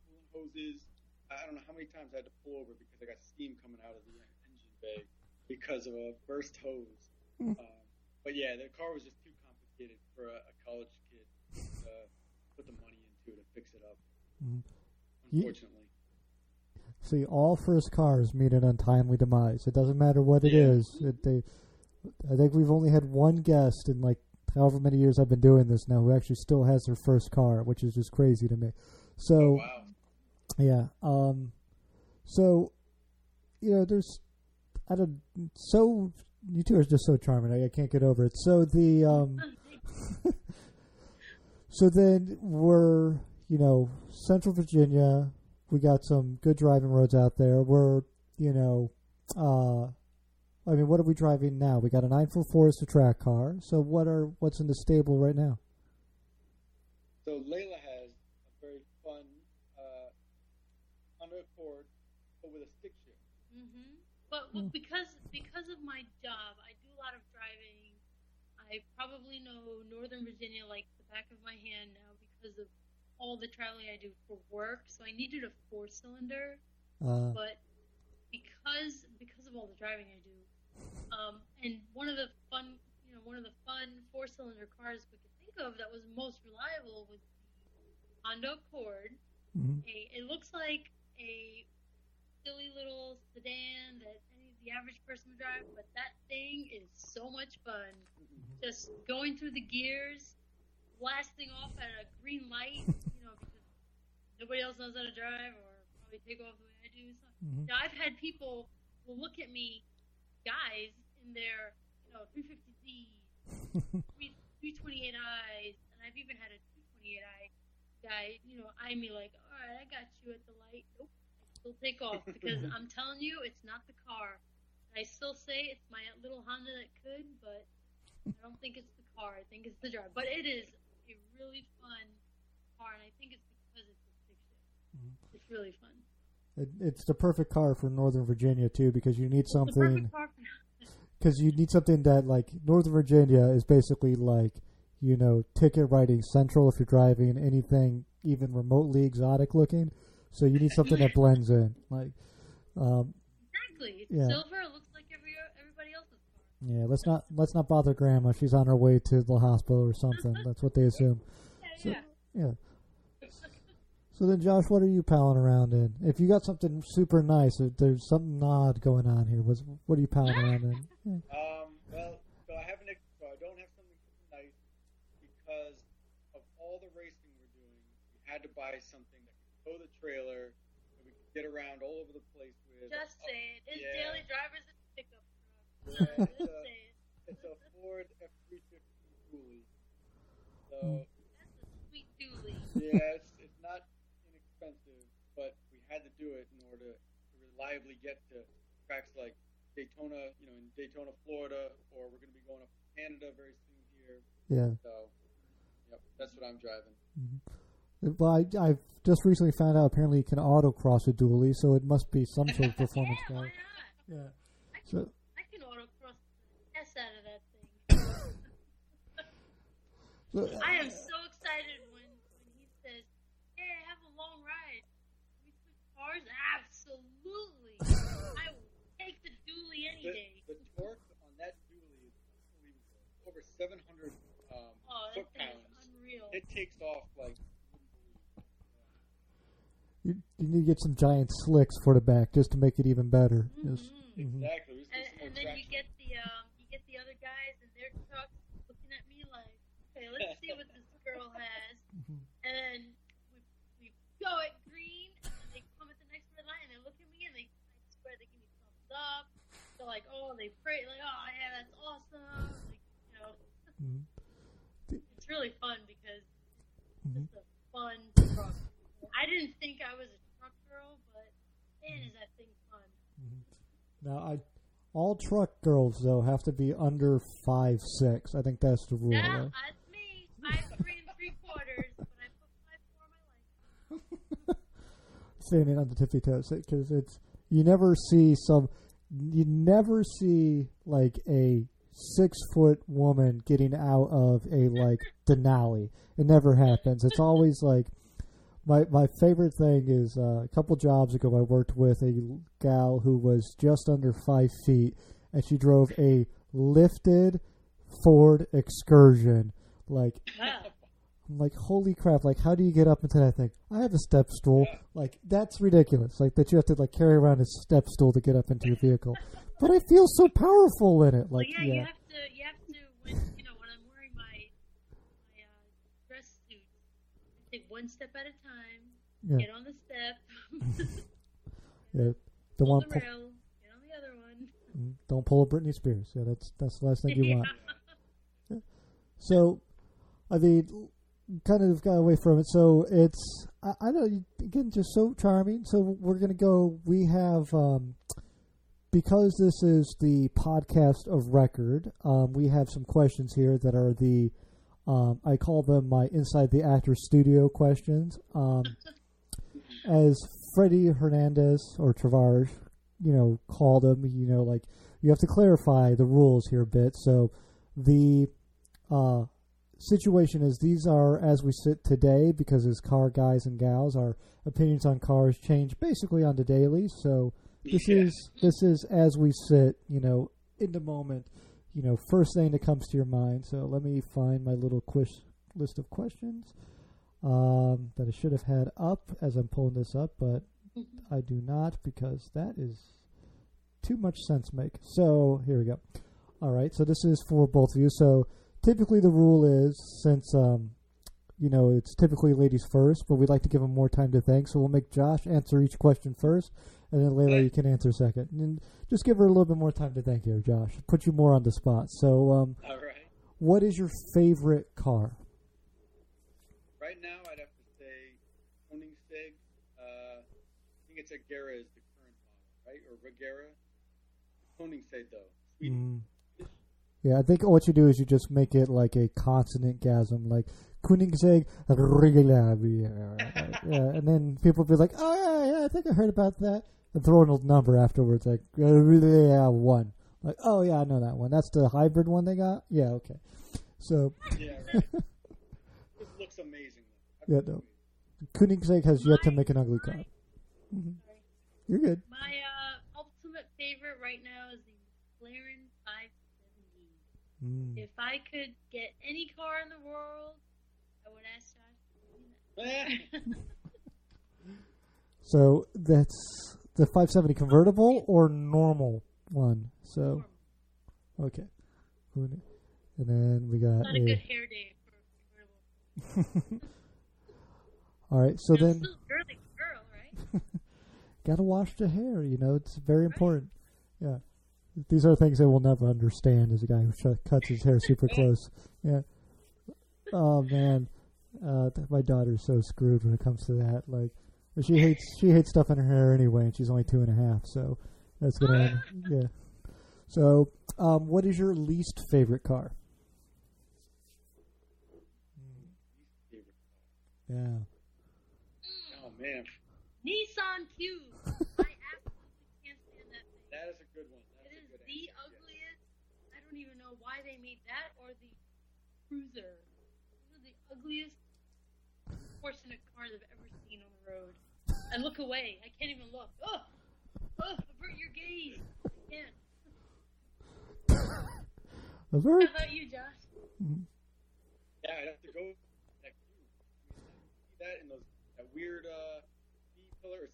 coolant hoses. I don't know how many times I had to pull over because I got steam coming out of the engine bay because of a burst hose. But yeah, the car was just too complicated for a college kid to put the money into to fix it up. Unfortunately.
See, all first cars meet an untimely demise. It doesn't matter what it is. I think we've only had one guest in like however many years I've been doing this now who actually still has their first car, which is just crazy to me. So, yeah. So, there's, so you two are just so charming. I can't get over it. So so then we're, Central Virginia. We got some good driving roads out there. We're, what are we driving now? We got a 9-foot Forester track car. So what's in the stable right now?
So Leila has a very fun Honda Accord, but with a stick shift.
Mm-hmm. But because of my job, I do a lot of driving. I probably know Northern Virginia like the back of my hand now because of all the traveling I do for work. So I needed a 4-cylinder, but because of all the driving I do, and one of the fun 4-cylinder cars we could think of that was most reliable was the Honda Accord. Mm-hmm. It looks like a silly little sedan that the average person would drive, but that thing is so much fun. Mm-hmm. Just going through the gears, blasting off at a green light, because nobody else knows how to drive or probably take off the way I do. So, now I've had people will look at me, guys, in their 350Zs, 328Is, and I've even had a 228i guy, eye me like, all right, I got you at the light. Nope, I still take off because I'm telling you, it's not the car. I still say it's my little Honda that could, but I don't think it's the car. I think it's the drive. But it is a really fun car, and I think it's because it's a stick shift. It's really fun.
It's the perfect car for Northern Virginia too, because you need something. Because you need something that, like, Northern Virginia is basically like, ticket writing central if you're driving anything even remotely exotic looking. So you need something that blends in, like.
Exactly. It's silver. It looks like everybody else's car.
Yeah. Let's not bother Grandma. She's on her way to the hospital or something. That's what they assume.
Yeah.
So then, Josh, what are you palling around in? If you got something super nice, if there's something odd going on here, what are you palling around in?
Well, so I don't have something super nice because of all the racing we're doing. We had to buy something that could tow the trailer, that we could get around all over the place with.
Just say it. His daily driver's a pickup
Yeah,
truck. Just say it.
it's a Ford F-350 dually. So
That's a sweet dually.
yeah, it's not inexpensive, but we had to do it in order to reliably get to tracks like Daytona, in Daytona, Florida, or we're going to be going up to Canada very soon here.
Yeah.
So, yep, that's what I'm driving.
Mm-hmm. Well, I've just recently found out apparently you can autocross a dually, so it must be some sort of performance
Yeah,
guy.
why not?
Yeah.
I can autocross the S out of that thing.
So,
I am so excited when he says, "Hey, I have a long ride. Can we switch cars?" Absolutely. I will take the dually any day.
The torque on that dually is unbelievable. Over 700
Oh, that thing
foot-pounds.
is unreal.
It takes off like
you need to get some giant slicks for the back just to make it even better.
exactly. We just get some more
And then you
traction.
get the other guys in their trucks looking at me like, "Okay, let's see what this girl has." And then we go at green, and then they come at the next red light, and they look at me, and I swear they give me thumbs up. They're like, "Oh," they pray like, "Oh yeah, that's awesome." Like, it's really fun because it's a fun truck. I didn't think I was a truck girl, but man, is that thing fun.
Now, all truck girls, though, have to be under 5'6". I think that's the rule.
Yeah,
Right?
that's me. 5'3" and 3/4, but I put 5'4" on my life.
Standing on the tippy toes, because you never see like a 6-foot woman getting out of a like Denali. It never happens. It's always like my favorite thing is a couple jobs ago I worked with a gal who was just under 5 feet, and she drove a lifted Ford Excursion. Like, I'm like, holy crap! Like, how do you get up into that thing? I have a step stool. Like, that's ridiculous. Like that you have to like carry around a step stool to get up into your vehicle. But I feel so powerful in it. Like,
Well, you have to when I'm wearing my dress suit, I take one step at a time. Get on the step.
Yeah, don't
Pull
want
the rail. Get on the other one.
Don't pull a Britney Spears. Yeah, that's the last thing you want. Yeah. So, I mean, kind of got away from it. So it's I know again, just so charming. So we're gonna go. We have because this is the podcast of record. We have some questions here that are the I call them my inside the actor studio questions. As Freddie Hernandez or Travarge, called him, like you have to clarify the rules here a bit. So the situation is these are as we sit today because as car guys and gals, our opinions on cars change basically on the daily. So this is as we sit, in the moment, first thing that comes to your mind. So let me find my little list of questions that I should have had up as I'm pulling this up, but I do not because that is too much sense make. So here we go. All right, so this is for both of you. So typically the rule is since it's typically ladies first, but we'd like to give them more time to think. So we'll make Josh answer each question first, and then Leila, you can answer second. And just give her a little bit more time to think here, Josh. Put you more on the spot. So,
all right.
What is your favorite car?
Right now, I'd have to say Koenigsegg. I think it's Agera is the current model, right? Or Regera. Koenigsegg, though. Sweden.
Yeah, I think what you do is you just make it like a consonant gasm, like Koenigsegg, yeah, and then people will be like, oh, yeah, I think I heard about that, and throw in a number afterwards, like, 1. Like, oh, yeah, I know that one. That's the hybrid one they got? Yeah, okay. So.
Yeah, right. It looks amazing.
Yeah, no. Koenigsegg has yet to make an ugly car. You're good.
My ultimate favorite right now is the McLaren 570. If I could get any car in the world, I would ask Josh to do that.
So that's the 570 convertible or normal one. So, okay. And then we got
Not a good hair day for a convertible.
All right, so then
still girly girl, right?
gotta wash the hair. You know, it's very important. Yeah, these are things I will never understand as a guy who cuts his hair super close. Yeah. Oh man, my daughter's so screwed when it comes to that. Like, she hates stuff in her hair anyway, and she's only 2.5. So that's gonna yeah. So, what is your least favorite car? Yeah.
Oh man,
Nissan Cube. I absolutely can't stand that thing.
that is a good one.
It is the ugliest. I don't even know why they made that or the Cruiser. Those are the ugliest fortunate cars I've ever seen on the road. I look away. I can't even look. Oh, avert your gaze. I can't. How about you, Josh?
Yeah, I'd have to go with that Cube. See that and that weird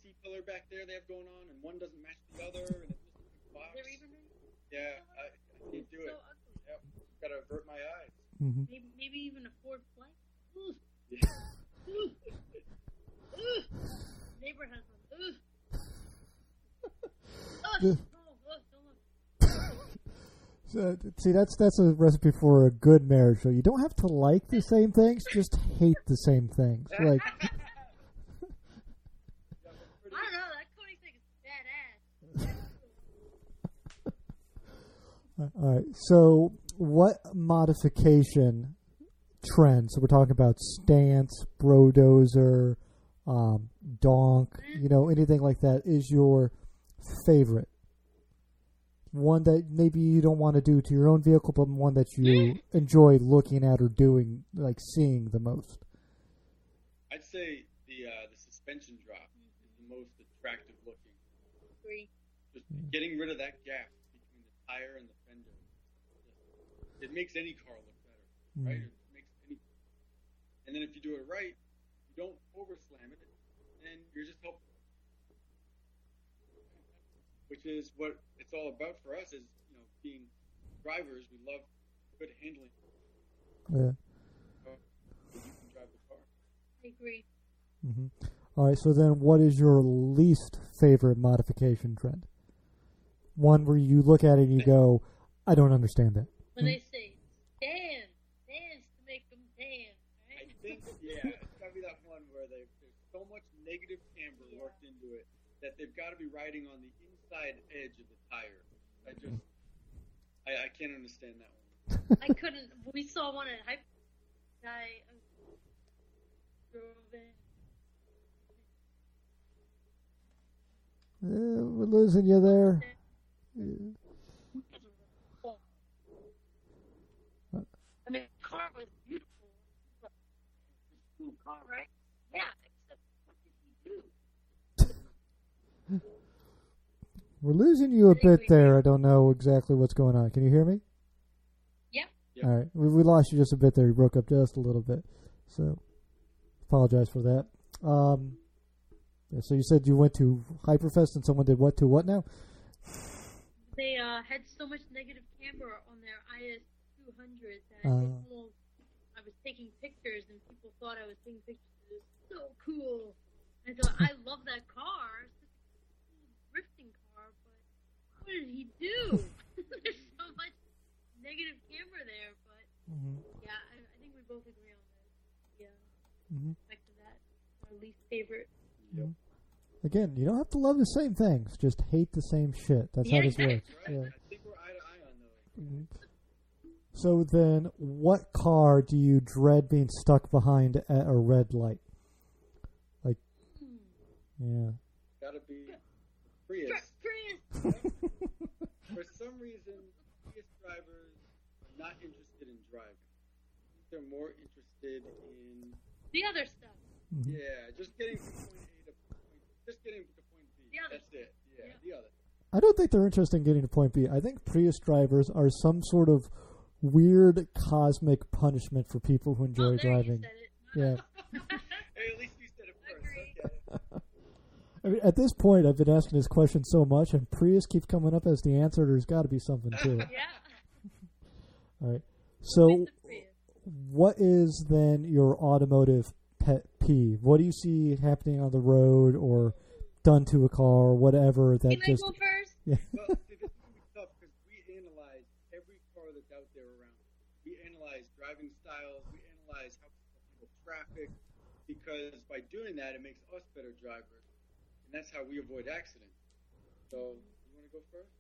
C pillar back there they have going on, and one doesn't match the other, and it's just a box.
Is there even any?
Yeah, I can't do it.
So ugly.
Yep, gotta avert my eyes.
Mm-hmm.
Maybe even a Ford Flight. Ooh.
Yeah.
Ooh. Ooh. Neighbor has one. Ooh. Don't look.
So, see, that's a recipe for a good marriage. So you don't have to like the same things, just hate the same things. Like,
I don't know. That Koenigsegg is badass.
all right. So, what modification trends? So we're talking about stance, brodozer, donk. You know, anything like that is your favorite. One that maybe you don't want to do to your own vehicle, but one that you enjoy looking at or doing, like seeing the most.
I'd say the suspension drop is the most attractive looking.
Agree.
Just getting rid of that gap between the tire and the fender. It makes any car look better, right? It makes any. And then if you do it right, you don't overslam it, and you're just helping. Which is what it's all about for us, is being drivers. We love good handling.
Yeah.
You can drive the car.
I agree.
Mm-hmm. All right. So then, what is your least favorite modification trend? One where you look at it and you go, "I don't understand that."
When they say dance to make them dance, right?
I think it's gotta be that one where there's so much negative camber worked into it that they've got to be riding on the inside edge of the tire. I can't understand that one.
I couldn't. We saw one at Hype. Guy drove in.
We're losing you there.
I mean, the car was beautiful. It's a cool car, right? Yeah, except what did he do?
We're losing you a bit there. I don't know exactly what's going on. Can you hear me?
Yep.
All right. We lost you just a bit there. You broke up just a little bit. So, apologize for that. Yeah, so you said you went to Hyperfest and someone did what to what now?
They had so much negative camber on their IS 200 that I was taking pictures and people thought I was taking pictures. It was so cool. I thought, I love that car. It's such a cool drifting car, but what did he do? There's so much negative camber there, but yeah, I think we both agree on that. Yeah, back to that. Our least favorite.
Yep.
Again, you don't have to love the same things. Just hate the same shit. That's how this works.
Right?
Yeah.
I think we're eye to eye on those.
So then, what car do you dread being stuck behind at a red light? Like, yeah.
Gotta be Prius. For some reason, Prius drivers are not interested in driving. They're more interested in
the other stuff.
Just getting from point A to just getting to point B. That's it. Yeah, the other.
I don't think they're interested in getting to point B. I think Prius drivers are some sort of weird cosmic punishment for people who enjoy driving.
You said it.
Yeah.
Hey, at least you said it first. Okay.
I mean, at this point, I've been asking this question so much, and Prius keeps coming up as the answer. There's got to be something to it.
Yeah.
All right. So, what is then your automotive pet peeve? What do you see happening on the road or done to a car or whatever that
Can
just...
I go first?
Yeah.
Well, see, this is going to be tough because we analyze every car that's out there around. We analyze driving styles. We analyze how people handle traffic, because by doing that, it makes us better drivers, and that's how we avoid accidents. So, you want to go first?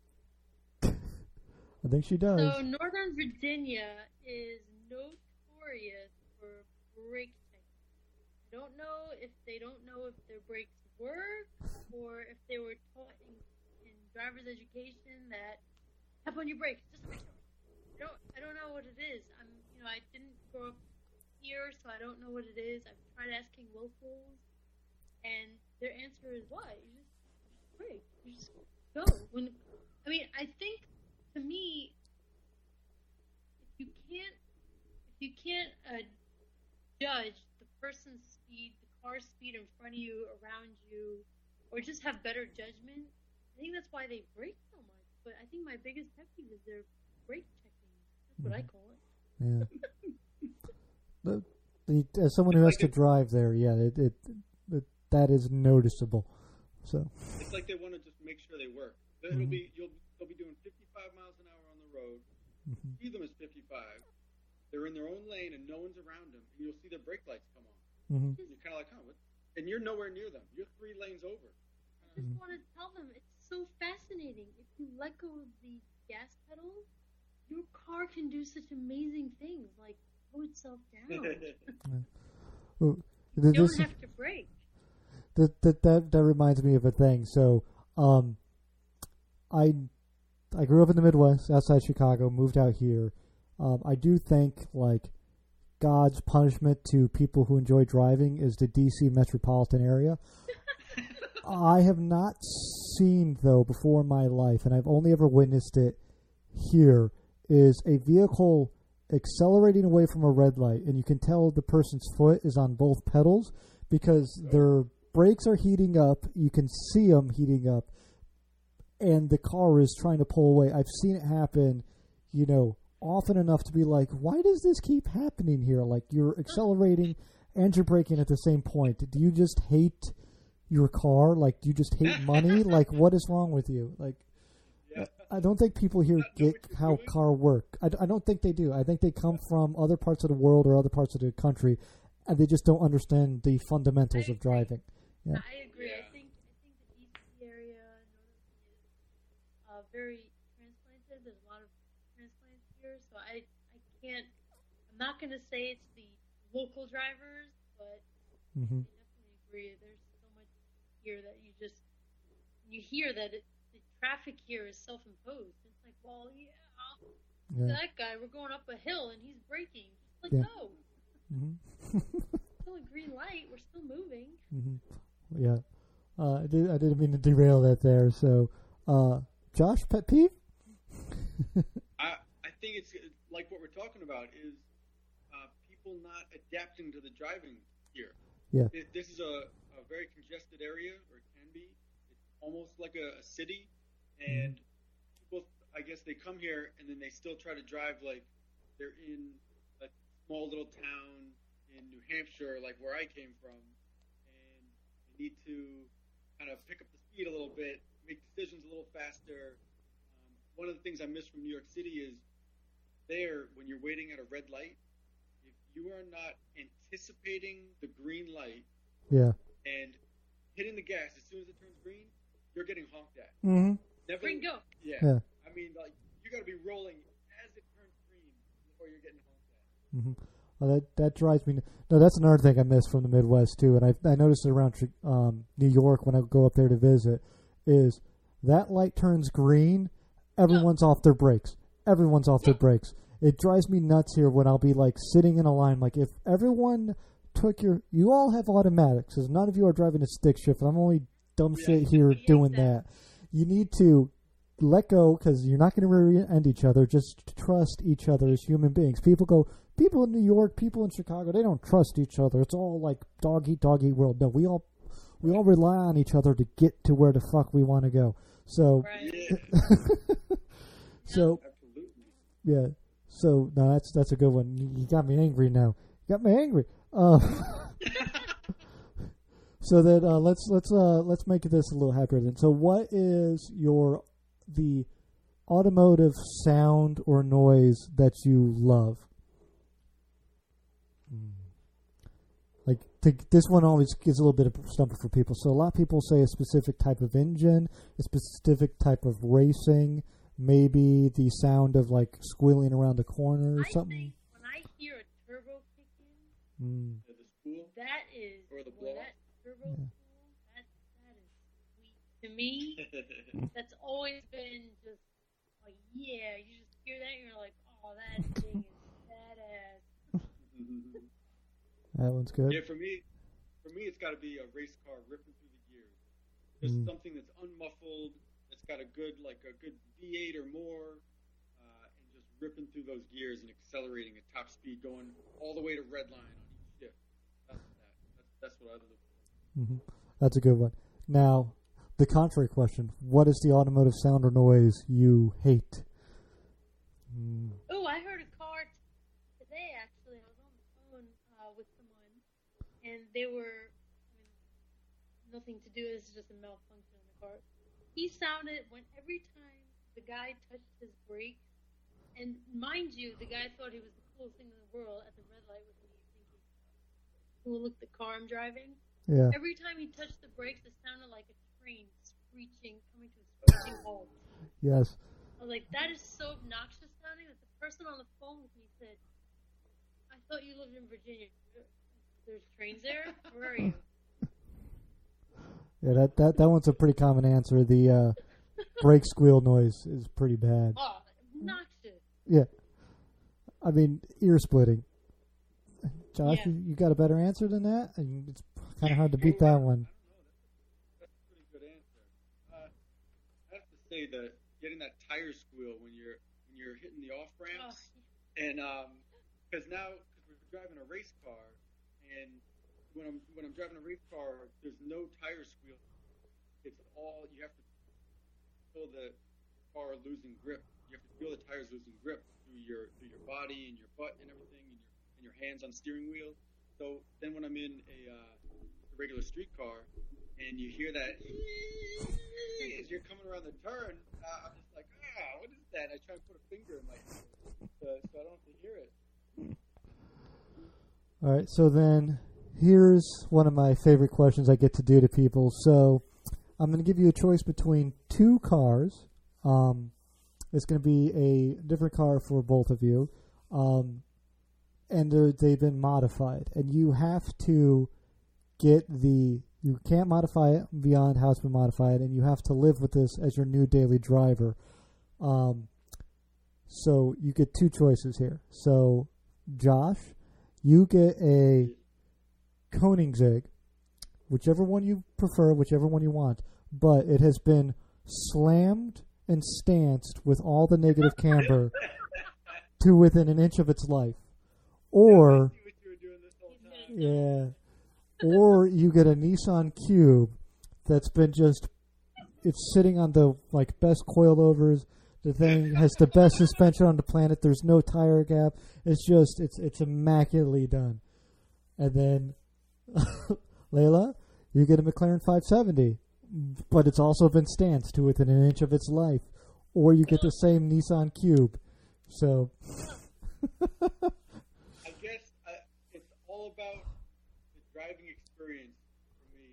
I think she does.
So Northern Virginia is notorious for brake checking. I don't know if they don't know if their brakes work or if they were taught in driver's education that tap on your brakes, just make sure. I don't know what it is. I didn't grow up here, so I don't know what it is. I've tried asking locals, and their answer is what? You just brake. You just go. I think, to me, if you can't judge the person's speed, the car's speed in front of you, around you, or just have better judgment, I think that's why they brake so much. But I think my biggest pet peeve is their brake checking. That's what I call it.
Yeah. As someone who has to drive there, that is noticeable. So
it's like they want to just make sure they work. They'll be doing 55 miles an hour on the road. See them as 55. They're in their own lane and no one's around them, and you'll see their brake lights come on. You're kind of like, what? And you're nowhere near them. You're 3 lanes over.
I just want to tell them it's so fascinating. If you let go of the gas pedal, your car can do such amazing things, like slow itself down. You don't have to brake.
That reminds me of a thing. So, I grew up in the Midwest, outside Chicago, moved out here. I do think, like, God's punishment to people who enjoy driving is the D.C. metropolitan area. I have not seen, though, before in my life, and I've only ever witnessed it here, is a vehicle accelerating away from a red light, and you can tell the person's foot is on both pedals because their brakes are heating up. You can see them heating up, and the car is trying to pull away. I've seen it happen, often enough to be like, why does this keep happening here? Like, you're accelerating and you're braking at the same point. Do you just hate your car? Like, do you just hate money? Like, what is wrong with you? Like, I don't think people here get how car work. I don't think they do. I think they come from other parts of the world or other parts of the country, and they just don't understand the fundamentals of driving. Yeah.
I agree. I think the DC area is very transplanted. There's a lot of transplants here, so I'm not going to say it's the local drivers, but I definitely agree. There's so much here that you hear that the traffic here is self-imposed. It's like, well, that guy, we're going up a hill and he's braking. Just let go. Still a green light. We're still moving.
Yeah. I didn't mean to derail that there. So, Josh, pet peeve?
I think it's like what we're talking about is people not adapting to the driving here.
Yeah.
This is a very congested area, or it can be. It's almost like a city, and people, I guess, they come here and then they still try to drive like they're in a small little town in New Hampshire, like where I came from, and they need to kind of pick up the speed a little bit, make decisions a little faster. One of the things I miss from New York City is there, when you're waiting at a red light, if you are not anticipating the green light and hitting the gas as soon as it turns green, you're getting honked at. Never,
green go.
Yeah. I mean, like, you got to be rolling as it turns green before you're getting honked at.
Well, that drives me. No, that's another thing I miss from the Midwest too, and I noticed it around New York when I go up there to visit. Is that light turns green, everyone's off their brakes. Everyone's off their brakes. It drives me nuts here when I'll be like sitting in a line. Like, if everyone took you all have automatics, because none of you are driving a stick shift. I'm only dumb shit here doing that. You need to let go, because you're not going to rear-end each other. Just trust each other as human beings. People in New York, people in Chicago, they don't trust each other. It's all like dog eat world. No, we all we all rely on each other to get to where the fuck we want to go. So, so
Absolutely.
yeah. So no, that's a good one. You got me angry now. You got me angry. So then let's make this a little happier then. So what is the automotive sound or noise that you love? Like this one always gives a little bit of stumper for people. So a lot of people say a specific type of engine, a specific type of racing, maybe the sound of like squealing around the corner or something.
When I hear a turbo kick in,
The spool
that is
or the blow.
that turbo spool, that is sweet to me. That's always been just like, yeah, you just hear that and you're like, oh, that thing is badass.
That one's good.
Yeah, for me, it's got to be a race car ripping through the gears. Just something that's unmuffled, that's got a good V8 or more, and just ripping through those gears and accelerating at top speed, going all the way to red line on each shift. That's what I look for.
That's a good one. Now, the contrary question: what is the automotive sound or noise you hate?
Oh, I heard a car today, actually. I was on the phone with someone, and they were, nothing to do. This is just a malfunction in the car. He sounded when every time the guy touched his brakes, and mind you, the guy thought he was the coolest thing in the world at the red light with me thinking, "Cool, look, the car I'm driving."
Yeah.
Every time he touched the brakes, it sounded like a train screeching, coming to a screeching halt.
Yes.
I was like, that is so obnoxious sounding that the person on the phone with me said, "I thought you lived in Virginia. There's trains there? Where are you?"
Yeah, that one's a pretty common answer. The brake squeal noise is pretty bad.
Oh, obnoxious.
Yeah. I mean, ear splitting. Josh,
Yeah.
you got a better answer than that? I mean, it's kind of hard to beat that one.
That's a pretty good answer. I have to say that getting that tire squeal when you're hitting the off ramps, and because we're driving a race car, and when I'm driving a race car, there's no tire squeal. It's all you have to feel the car losing grip. You have to feel the tires losing grip through your body and your butt and everything, and your hands on steering wheel. So then when I'm in a regular street car and you hear that as you're coming around the turn, I'm just like, what is that? I try and put a finger in my ear so I don't have to hear it.
All right, so then here's one of my favorite questions I get to do to people. So I'm going to give you a choice between two cars. It's going to be a different car for both of you. And they've been modified. And you have to you can't modify it beyond how it's been modified, and you have to live with this as your new daily driver. So you get two choices here. So, Josh, you get a Koenigsegg, whichever one you prefer, whichever one you want, but it has been slammed and stanced with all the negative camber to within an inch of its life. Or, yeah, or you get a Nissan Cube that's been it's sitting on the best coilovers. The thing has the best suspension on the planet. There's no tire gap. It's immaculately done. And then, Leila, you get a McLaren 570, but it's also been stanced to within an inch of its life. Or you get the same Nissan Cube. So,
I guess it's all about the driving experience for me.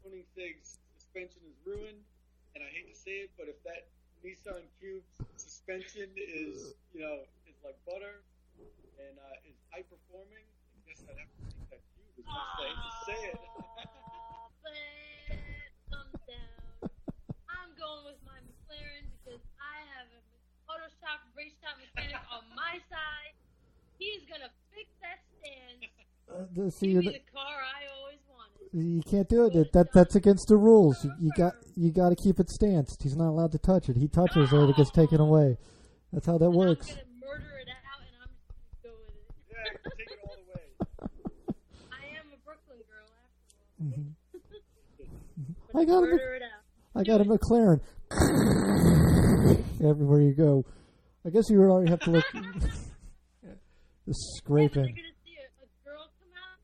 Koenigsegg's suspension is ruined, and I hate to say it, but if that Nissan Cube suspension is like butter and is high performing, I guess I'd have to take that Cube. As much as I hate to say it.
Man, thumbs down. I'm going with my McLaren because I have an auto shop, race shop mechanic on my side. He's gonna fix that stand. Give me the car I always wanted.
You can't do it. That's against the rules. You got to keep it stanced. He's not allowed to touch it. He touches it, it gets taken away. That's how that works.
I'm gonna murder it out, and I'm just gonna go with it.
Yeah, take it all the way.
I am a Brooklyn girl after all.
I got a McLaren. Everywhere you go. I guess you already have to look. The scraping.
You're going to see a girl come out.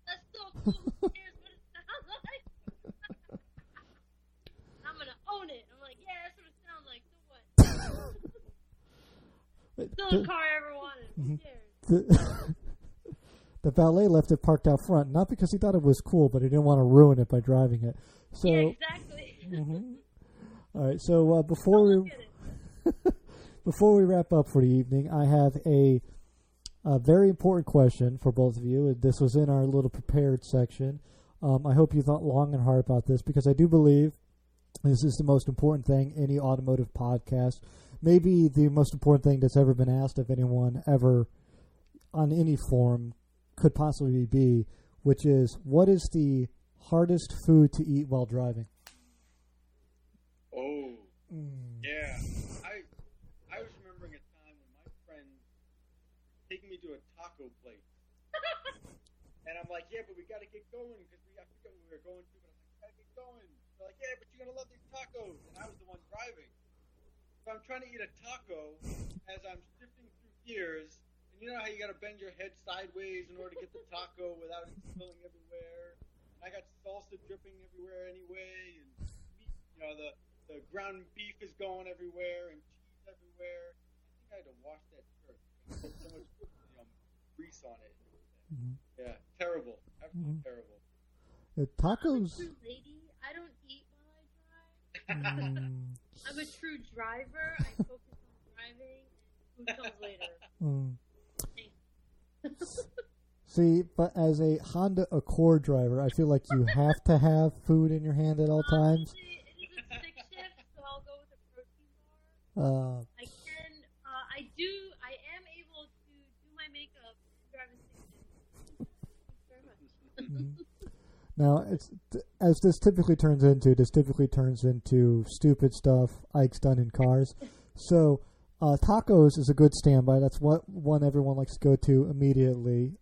That's so cool. Here's what it sounds like. I'm going to own it. I'm like, yeah, that's what it sounds like. So what? Still a car I ever wanted. Who cares?
The valet left it parked out front, not because he thought it was cool, but he didn't want to ruin it by driving it. So,
yeah, exactly.
All right, so before we wrap up for the evening, I have a very important question for both of you. This was in our little prepared section. I hope you thought long and hard about this, because I do believe this is the most important thing any automotive podcast, maybe the most important thing that's ever been asked of anyone ever on any forum could possibly be, which is, what is the hardest food to eat while driving?
Oh, yeah. I was remembering a time when my friend taking me to a taco place. And I'm like, yeah, but we got to get going because I forget where we were going to, but I'm like, got to get going. They're like, yeah, but you're going to love these tacos. And I was the one driving. So I'm trying to eat a taco as I'm shifting through gears. And you know how you got to bend your head sideways in order to get the taco without it spilling everywhere. And I got salsa dripping everywhere anyway. And meat, you know, the ground beef is going everywhere and cheese everywhere. I think I had to wash that shirt. There's so much grease on it. Mm-hmm. Yeah, terrible. Absolutely terrible.
Tacos.
I'm a true lady. I don't eat while I drive. I'm a true driver. I focus on driving, and food comes later.
See, but as a Honda Accord driver, I feel like you have to have food in your hand at all times.
It is a stick shift, so I'll go with a protein bar. I am able to do my makeup driving stick shift. Thanks very much.
Now, as this typically turns into stupid stuff Ike's done in cars. So, tacos is a good standby. That's one everyone likes to go to immediately.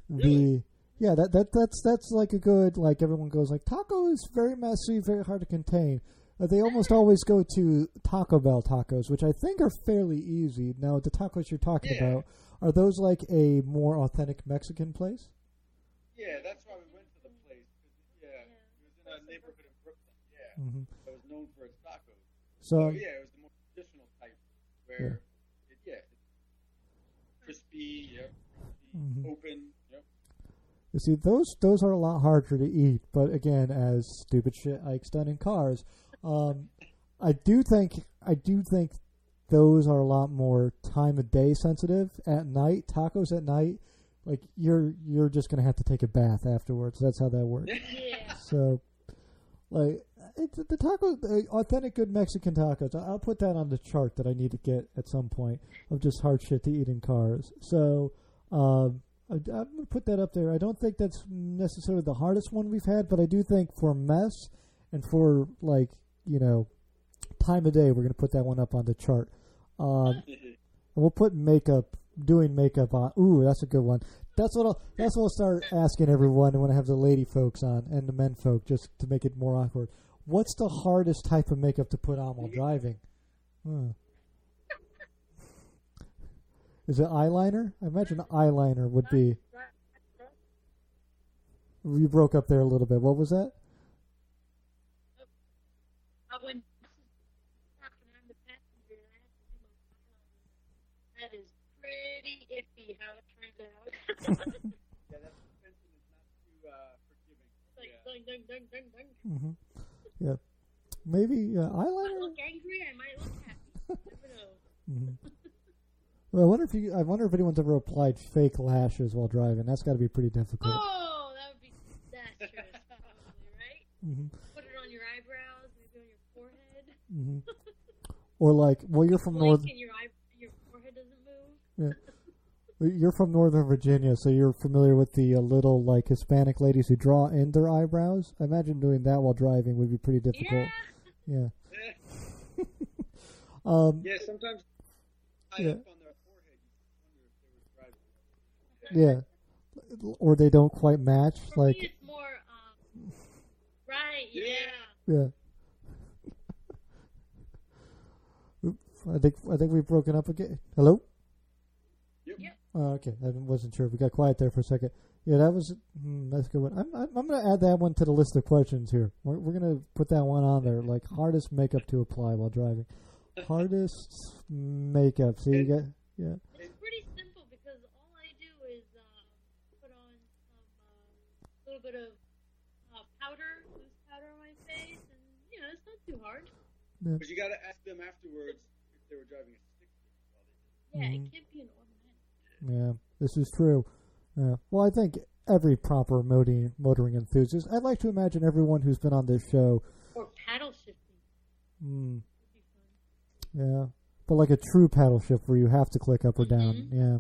Really?
That's like a good, like, everyone goes like, taco is very messy, very hard to contain. They almost always go to Taco Bell tacos, which I think are fairly easy. Now, the tacos you're talking about, are those like a more authentic Mexican place?
Yeah, that's why we went to the place. It was in a neighborhood in Brooklyn, that was known for its tacos. So it was the more traditional type, where it's crispy, open,
You see, those are a lot harder to eat, but again, as stupid shit Ike's done in cars, I do think those are a lot more time of day sensitive. At night, tacos at night, like you're just gonna have to take a bath afterwards. That's how that works.
Yeah.
So, like, it's the taco, authentic good Mexican tacos. I'll put that on the chart that I need to get at some point of just hard shit to eat in cars. So, I'm gonna put that up there. I don't think that's necessarily the hardest one we've had, but I do think for mess and for, like, time of day, we're gonna put that one up on the chart. And we'll put doing makeup on. Ooh, that's a good one. That's what I'll start asking everyone when I have the lady folks on and the men folk, just to make it more awkward. What's the hardest type of makeup to put on while driving? Is it eyeliner? I imagine eyeliner would be. You broke up there a little bit. What was that?
When I'm the passenger, that is pretty iffy how it turns out.
Yeah, that suspension is not too forgiving.
It's like dun.
Yeah, maybe eyeliner.
I might look angry. I might look happy. Never know.
Well, I wonder if anyone's ever applied fake lashes while driving. That's got to be pretty difficult.
Oh, that would be disastrous, probably, right? Put it on your eyebrows, maybe on your forehead.
Or like, well, you're from North.
And your forehead doesn't move.
Yeah. You're from Northern Virginia, so you're familiar with the little, like, Hispanic ladies who draw in their eyebrows. I imagine doing that while driving would be pretty difficult. Yeah.
Sometimes high up on their forehead, you wonder if they were driving.
Yeah. Or they don't quite match.
For
like
me, it's more
Yeah. Oops, I think we've broken up again. Hello?
Yep.
Okay, I wasn't sure. We got quiet there for a second. Yeah, that's a good one. I'm going to add that one to the list of questions here. We're going to put that one on there, like hardest makeup to apply while driving. Hardest makeup. So you got, yeah.
It's pretty simple because all I do is put on some little bit of powder, loose powder on my face, and it's not too hard.
Yeah.
But you got to ask them afterwards if they were driving a stick shift while they did.
Yeah, it can't be an automatic.
Yeah, this is true. Yeah. Well, I think every proper motoring enthusiast, I'd like to imagine everyone who's been on this show.
Or paddle shifting.
Mm.
Would be fun.
Yeah, but like a true paddle shift where you have to click up or down. Yeah,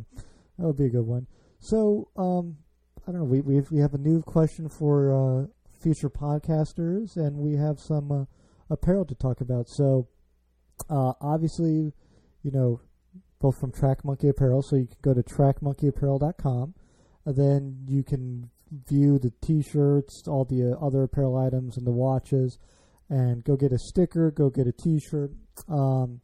that would be a good one. So, I don't know. We have a new question for future podcasters, and we have some apparel to talk about. So, obviously, both from Track Monkey Apparel, so you can go to trackmonkeyapparel.com, and then you can view the T-shirts, all the other apparel items, and the watches, and go get a sticker, go get a T-shirt, and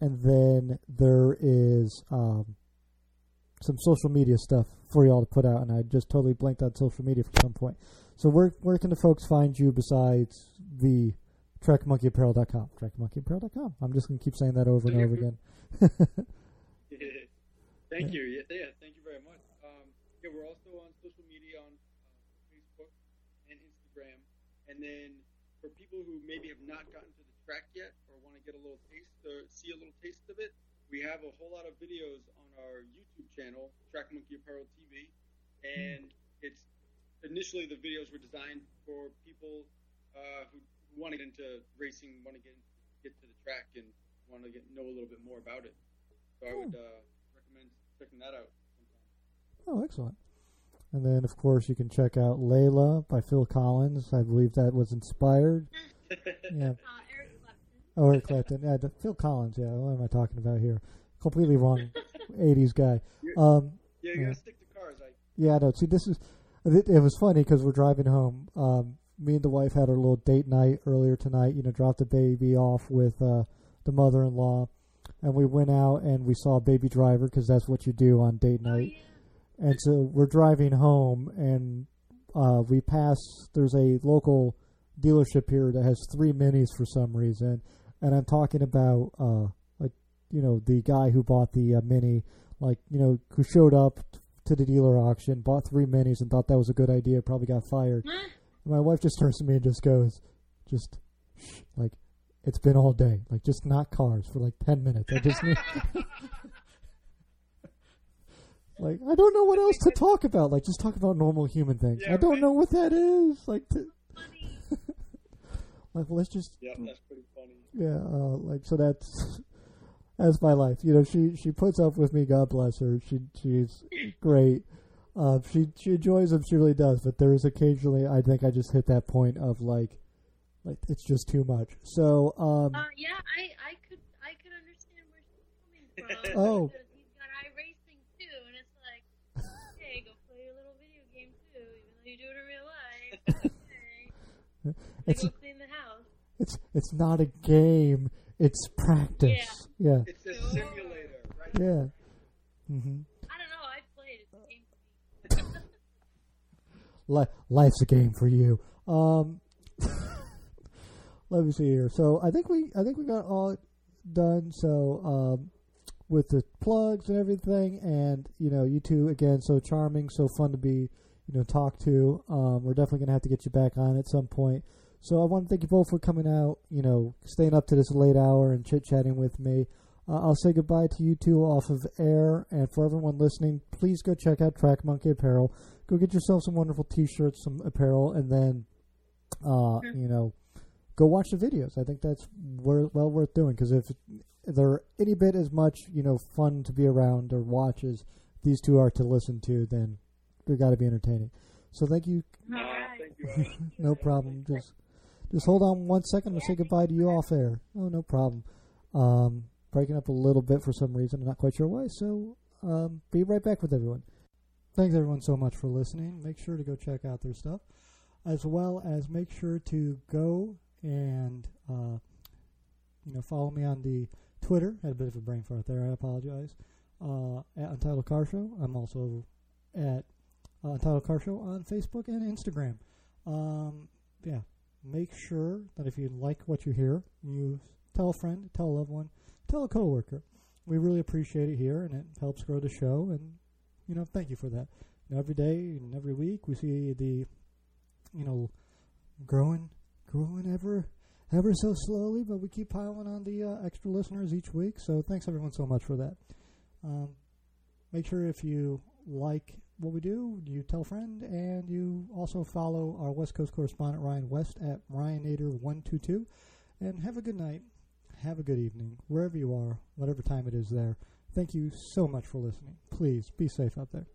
then there is some social media stuff for y'all to put out, and I just totally blanked on social media for some point. So where can the folks find you besides the trackmonkeyapparel.com? Trackmonkeyapparel.com. I'm just going to keep saying that over and over again.
Thank you. Yeah, thank you very much. We're also on social media on Facebook and Instagram. And then for people who maybe have not gotten to the track yet or want to get a little taste or see a little taste of it, we have a whole lot of videos on our YouTube channel, Track Monkey Apparel TV. And it's initially the videos were designed for people who want to get into racing, want to get to the track, and want to know a little bit more about it. So I would recommend checking that out sometime.
Oh, excellent. And then, of course, you can check out Leila by Phil Collins. I believe that was inspired. Yeah.
Eric Clapton.
Oh, Eric Clapton. Yeah, Phil Collins. Yeah, what am I talking about here? Completely wrong 80s guy.
You gotta stick to cars.
Yeah, I know. See, it was funny because we're driving home. Me and the wife had our little date night earlier tonight. Dropped the baby off with the mother-in-law. And we went out and we saw Baby Driver because that's what you do on date night.
Oh, yeah.
And so we're driving home and we pass, there's a local dealership here that has 3 Minis for some reason. And I'm talking about, the guy who bought the Mini, who showed up to the dealer auction, bought 3 Minis and thought that was a good idea, probably got fired. My wife just turns to me and just goes, it's been all day. Just not cars for 10 minutes. I just need... I don't know what else to talk about. Just talk about normal human things.
Yeah,
I don't know what that is.
Funny.
Let's just...
Yeah, that's pretty funny.
Yeah, so that's my life. She puts up with me. God bless her. She's great. She enjoys them. She really does. But there is occasionally, I think I just hit that point of it's just too much. So
Yeah, I could understand where she's coming from.
Oh.
Because he's got iRacing too, and it's like, hey, go play your little video game too, even though you do it in real life. Okay. Go clean the house.
It's not a game. It's practice. Yeah.
It's a simulator, right?
Yeah. Mm-hmm.
I don't know. I played. It's a game for me.
Life's a game for you. Let me see here. So I think we got all done. So with the plugs and everything, and you two again, so charming, so fun to be talk to. We're definitely gonna have to get you back on at some point. So I want to thank you both for coming out. Staying up to this late hour and chit chatting with me. I'll say goodbye to you two off of air, and for everyone listening, please go check out Track Monkey Apparel. Go get yourself some wonderful T-shirts, some apparel, and then go watch the videos. I think that's well worth doing, because if they're any bit as much fun to be around or watch as these two are to listen to, then they've got to be entertaining. So thank you.
Thank you.
No problem. Just hold on 1 second. We'll say goodbye to you off air. Oh, no problem. Breaking up a little bit for some reason. I'm not quite sure why. So be right back with everyone. Thanks everyone so much for listening. Make sure to go check out their stuff. as well as make sure to go and follow me on the Twitter. Had a bit of a brain fart there. I apologize. At Untitled Car Show. I'm also at Untitled Car Show on Facebook and Instagram. Make sure that if you like what you hear, you tell a friend, tell a loved one, tell a coworker. We really appreciate it here, and it helps grow the show. And thank you for that. Every day and every week, we see the growing ever so slowly, but we keep piling on the extra listeners each week. So thanks everyone so much for that. Make sure if you like what we do, you tell a friend, and you also follow our West Coast correspondent Ryan West at RyanNader122. And have a good night, have a good evening, wherever you are, whatever time it is there. Thank you so much for listening. Please be safe out there.